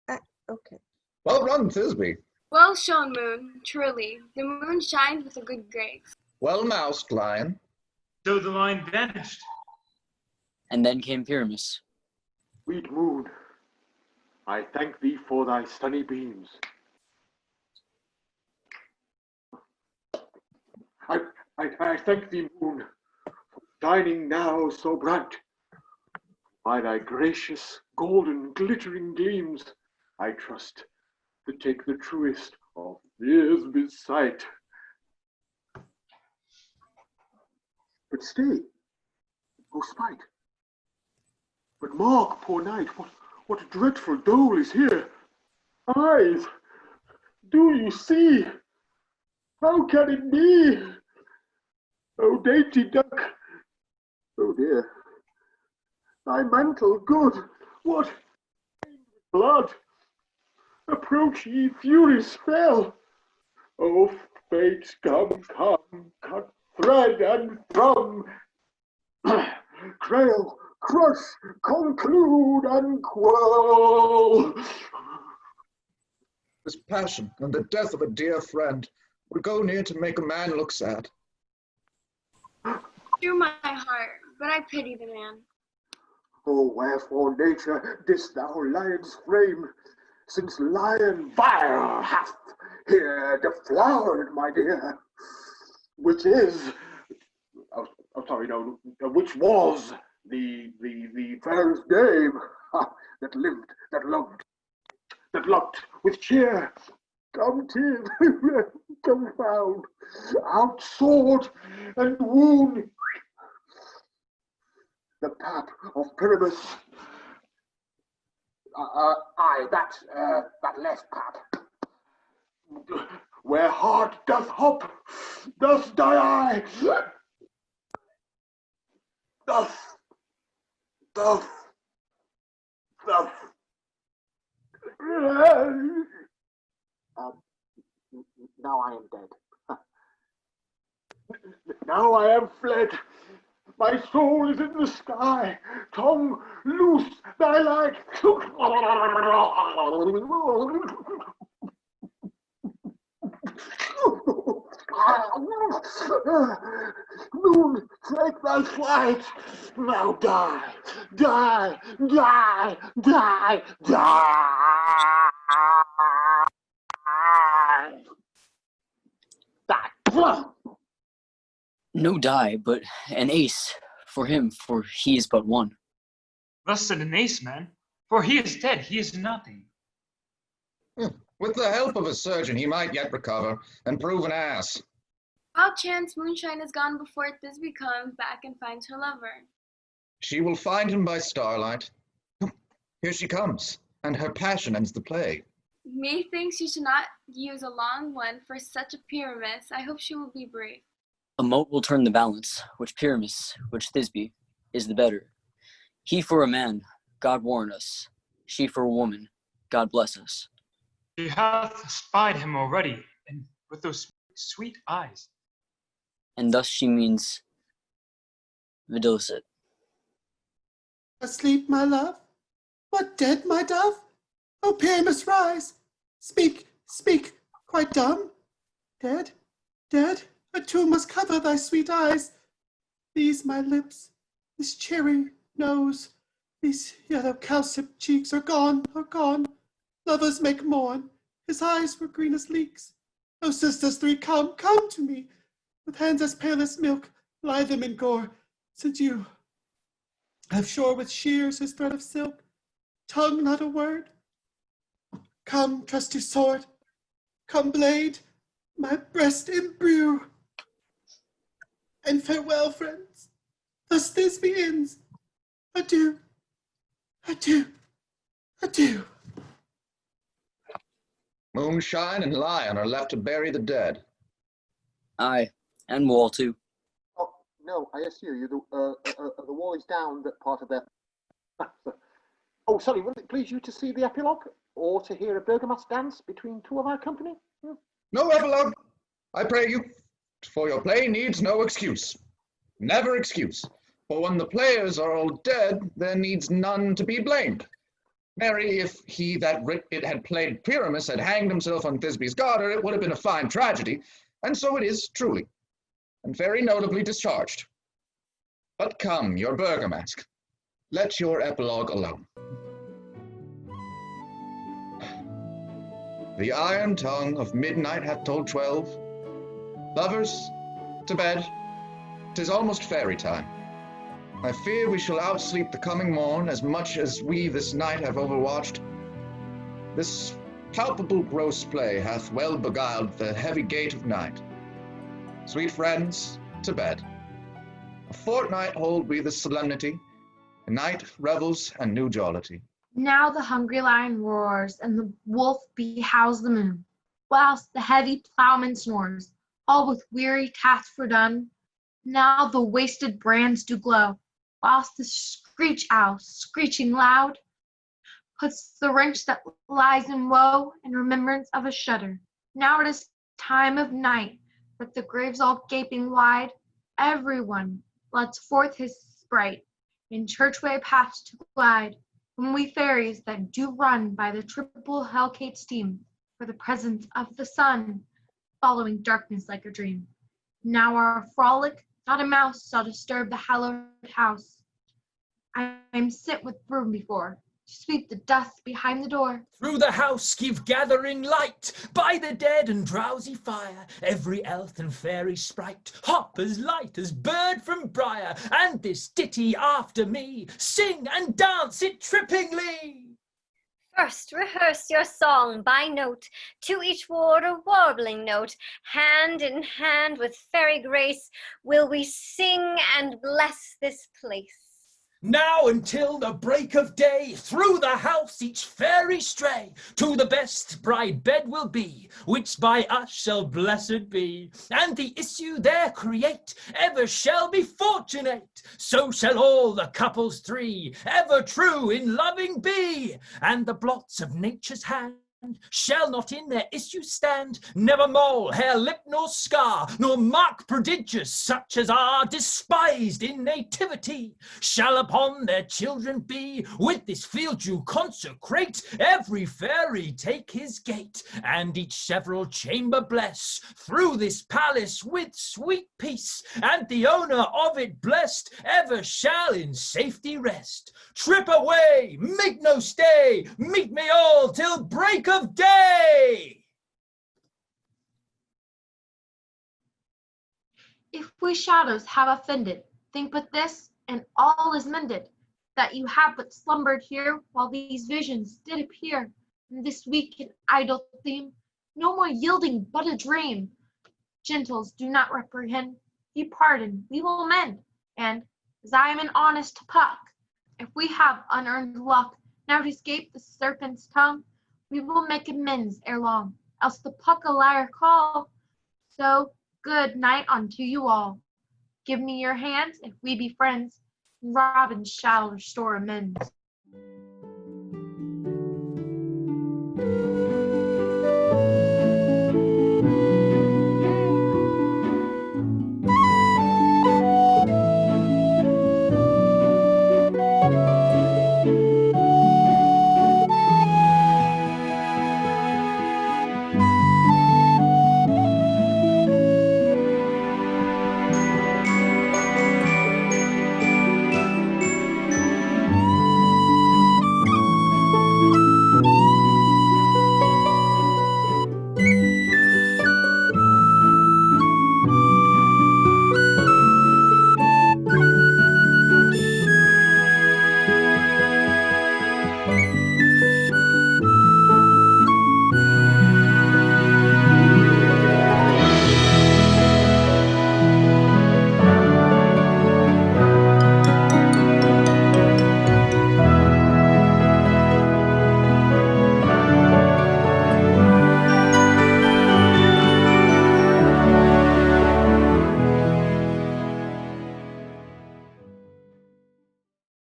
Speaker 14: Okay.
Speaker 2: Well run, Thisbe.
Speaker 3: Well shown, moon. Truly, the moon shines with a good grace.
Speaker 2: Well moused, lion.
Speaker 7: So the lion vanished.
Speaker 18: And then came Pyramus.
Speaker 10: Sweet moon, I thank thee for thy sunny beams. I thank thee, moon, for shining now so bright. By thy gracious, golden, glittering gleams, I trust to take the truest of Thisbe's sight. But stay, O spite. But mark, poor knight, what dreadful dole is here. Eyes, do you see? How can it be? Oh, dainty duck, oh dear, thy mantle good, what blood? Approach, ye furies fell. Oh, fate, come, cut thread and thrum. Trail, crush, conclude, and quell.
Speaker 2: This passion and the death of a dear friend would go near to make a man look sad.
Speaker 3: Through my heart, but I pity the man.
Speaker 10: Oh, wherefore, nature, didst thou lion's frame, since lion fire hath here deflowered, my dear, which is, which was the fairest dame that lived, that loved, that loved with cheer. Come, tear, confound, out sword and wound. The pap of Pyramus. Aye, that left pap. Where heart doth hop, thus die I. Thus. Now I am dead. Now I am fled. My soul is in the sky. Tongue, loose thy light. Moon, take thy flight. Now die, die, die, die, die.
Speaker 18: No die, but an ace for him, for he is but one.
Speaker 7: Thus said an ace, man, for he is dead, he is nothing.
Speaker 2: With the help of a surgeon, he might yet recover and prove an ass.
Speaker 3: How chance moonshine is gone before Thisbe comes back and finds her lover?
Speaker 2: She will find him by starlight. Here she comes, and her passion ends the play.
Speaker 3: Methinks you should not use a long one for such a Pyramus. I hope she will be brave.
Speaker 18: A mote will turn the balance, which Pyramus, which Thisbe, is the better. He for a man, God warn us. She for a woman, God bless us.
Speaker 7: She hath spied him already, and with those sweet eyes.
Speaker 18: And thus she means videlicet.
Speaker 11: Asleep, my love? What, dead, my dove? O Pyramus, rise! Speak, speak, quite dumb? Dead, dead, a tomb must cover thy sweet eyes. These my lips, this cherry nose, these yellow cowslip cheeks are gone, are gone. Lovers make mourn, his eyes were green as leeks. O sisters three, come, come to me, with hands as pale as milk, lie them in gore, since you have shore with shears his thread of silk, tongue not a word. Come, trusty sword, come, blade, my breast imbrue. And farewell, friends, thus Thisbe ends. Adieu, adieu, adieu.
Speaker 2: Moonshine and lion are left to bury the dead.
Speaker 18: Aye, and wall too.
Speaker 10: Oh, no, I assure you, the wall is down that part of their... Oh, sorry, will it please you to see the epilogue? Or to hear a Bergamas dance between two of our company?
Speaker 2: No epilogue, I pray you, for your play needs no excuse. Never excuse. For when the players are all dead, there needs none to be blamed. Marry, if he that writ it had played Pyramus had hanged himself on Thisbe's garter, it would have been a fine tragedy, and so it is truly, and very notably discharged. But come, your Bergamask, let your epilogue alone. The iron tongue of midnight hath told 12. Lovers, to bed, 'tis almost fairy time. I fear we shall outsleep the coming morn as much as we this night have overwatched. This palpable gross play hath well beguiled the heavy gait of night. Sweet friends, to bed. A fortnight hold we this solemnity, a night revels and new jollity.
Speaker 21: Now the hungry lion roars, and the wolf behowls the moon, whilst the heavy ploughman snores, all with weary task fordone. Now the wasted brands do glow, whilst the screech owl, screeching loud, puts the wrench that lies in woe in remembrance of a shudder. Now it is time of night, with the graves all gaping wide. Everyone lets forth his sprite, in churchway paths to glide. When we fairies that do run by the triple hell-cate steam, for the presence of the sun, following darkness like a dream. Now our frolic, not a mouse shall disturb the hallowed house. I am sent with broom before, to sweep the dust behind the door.
Speaker 16: Through the house give gathering light, by the dead and drowsy fire, every elf and fairy sprite, hop as light as bird from briar, and this ditty after me, sing and dance it trippingly.
Speaker 17: First rehearse your song by note, to each ward a warbling note. Hand in hand with fairy grace will we sing and bless this place.
Speaker 16: Now until the break of day, through the house each fairy stray, to the best bride bed will be, which by us shall blessed be. And the issue there create, ever shall be fortunate. So shall all the couples three, ever true in loving be. And the blots of nature's hand shall not in their issue stand, never mole, hair, lip, nor scar, nor mark prodigious, such as are despised in nativity, shall upon their children be. With this field you consecrate, every fairy take his gate, and each several chamber bless, through this palace with sweet peace, and the owner of it blessed, ever shall in safety rest. Trip away, make no stay, meet me all till break of day.
Speaker 21: If we shadows have offended, think but this, and all is mended, that you have but slumbered here while these visions did appear. And this weak and idle theme, no more yielding but a dream. Gentles, do not reprehend, ye pardon, we will mend. And, as I am an honest Puck, if we have unearned luck now to escape the serpent's tongue, We will make amends ere long, else the puck a liar call. So good night unto you all. Give me your hands if we be friends, Robin shall restore amends.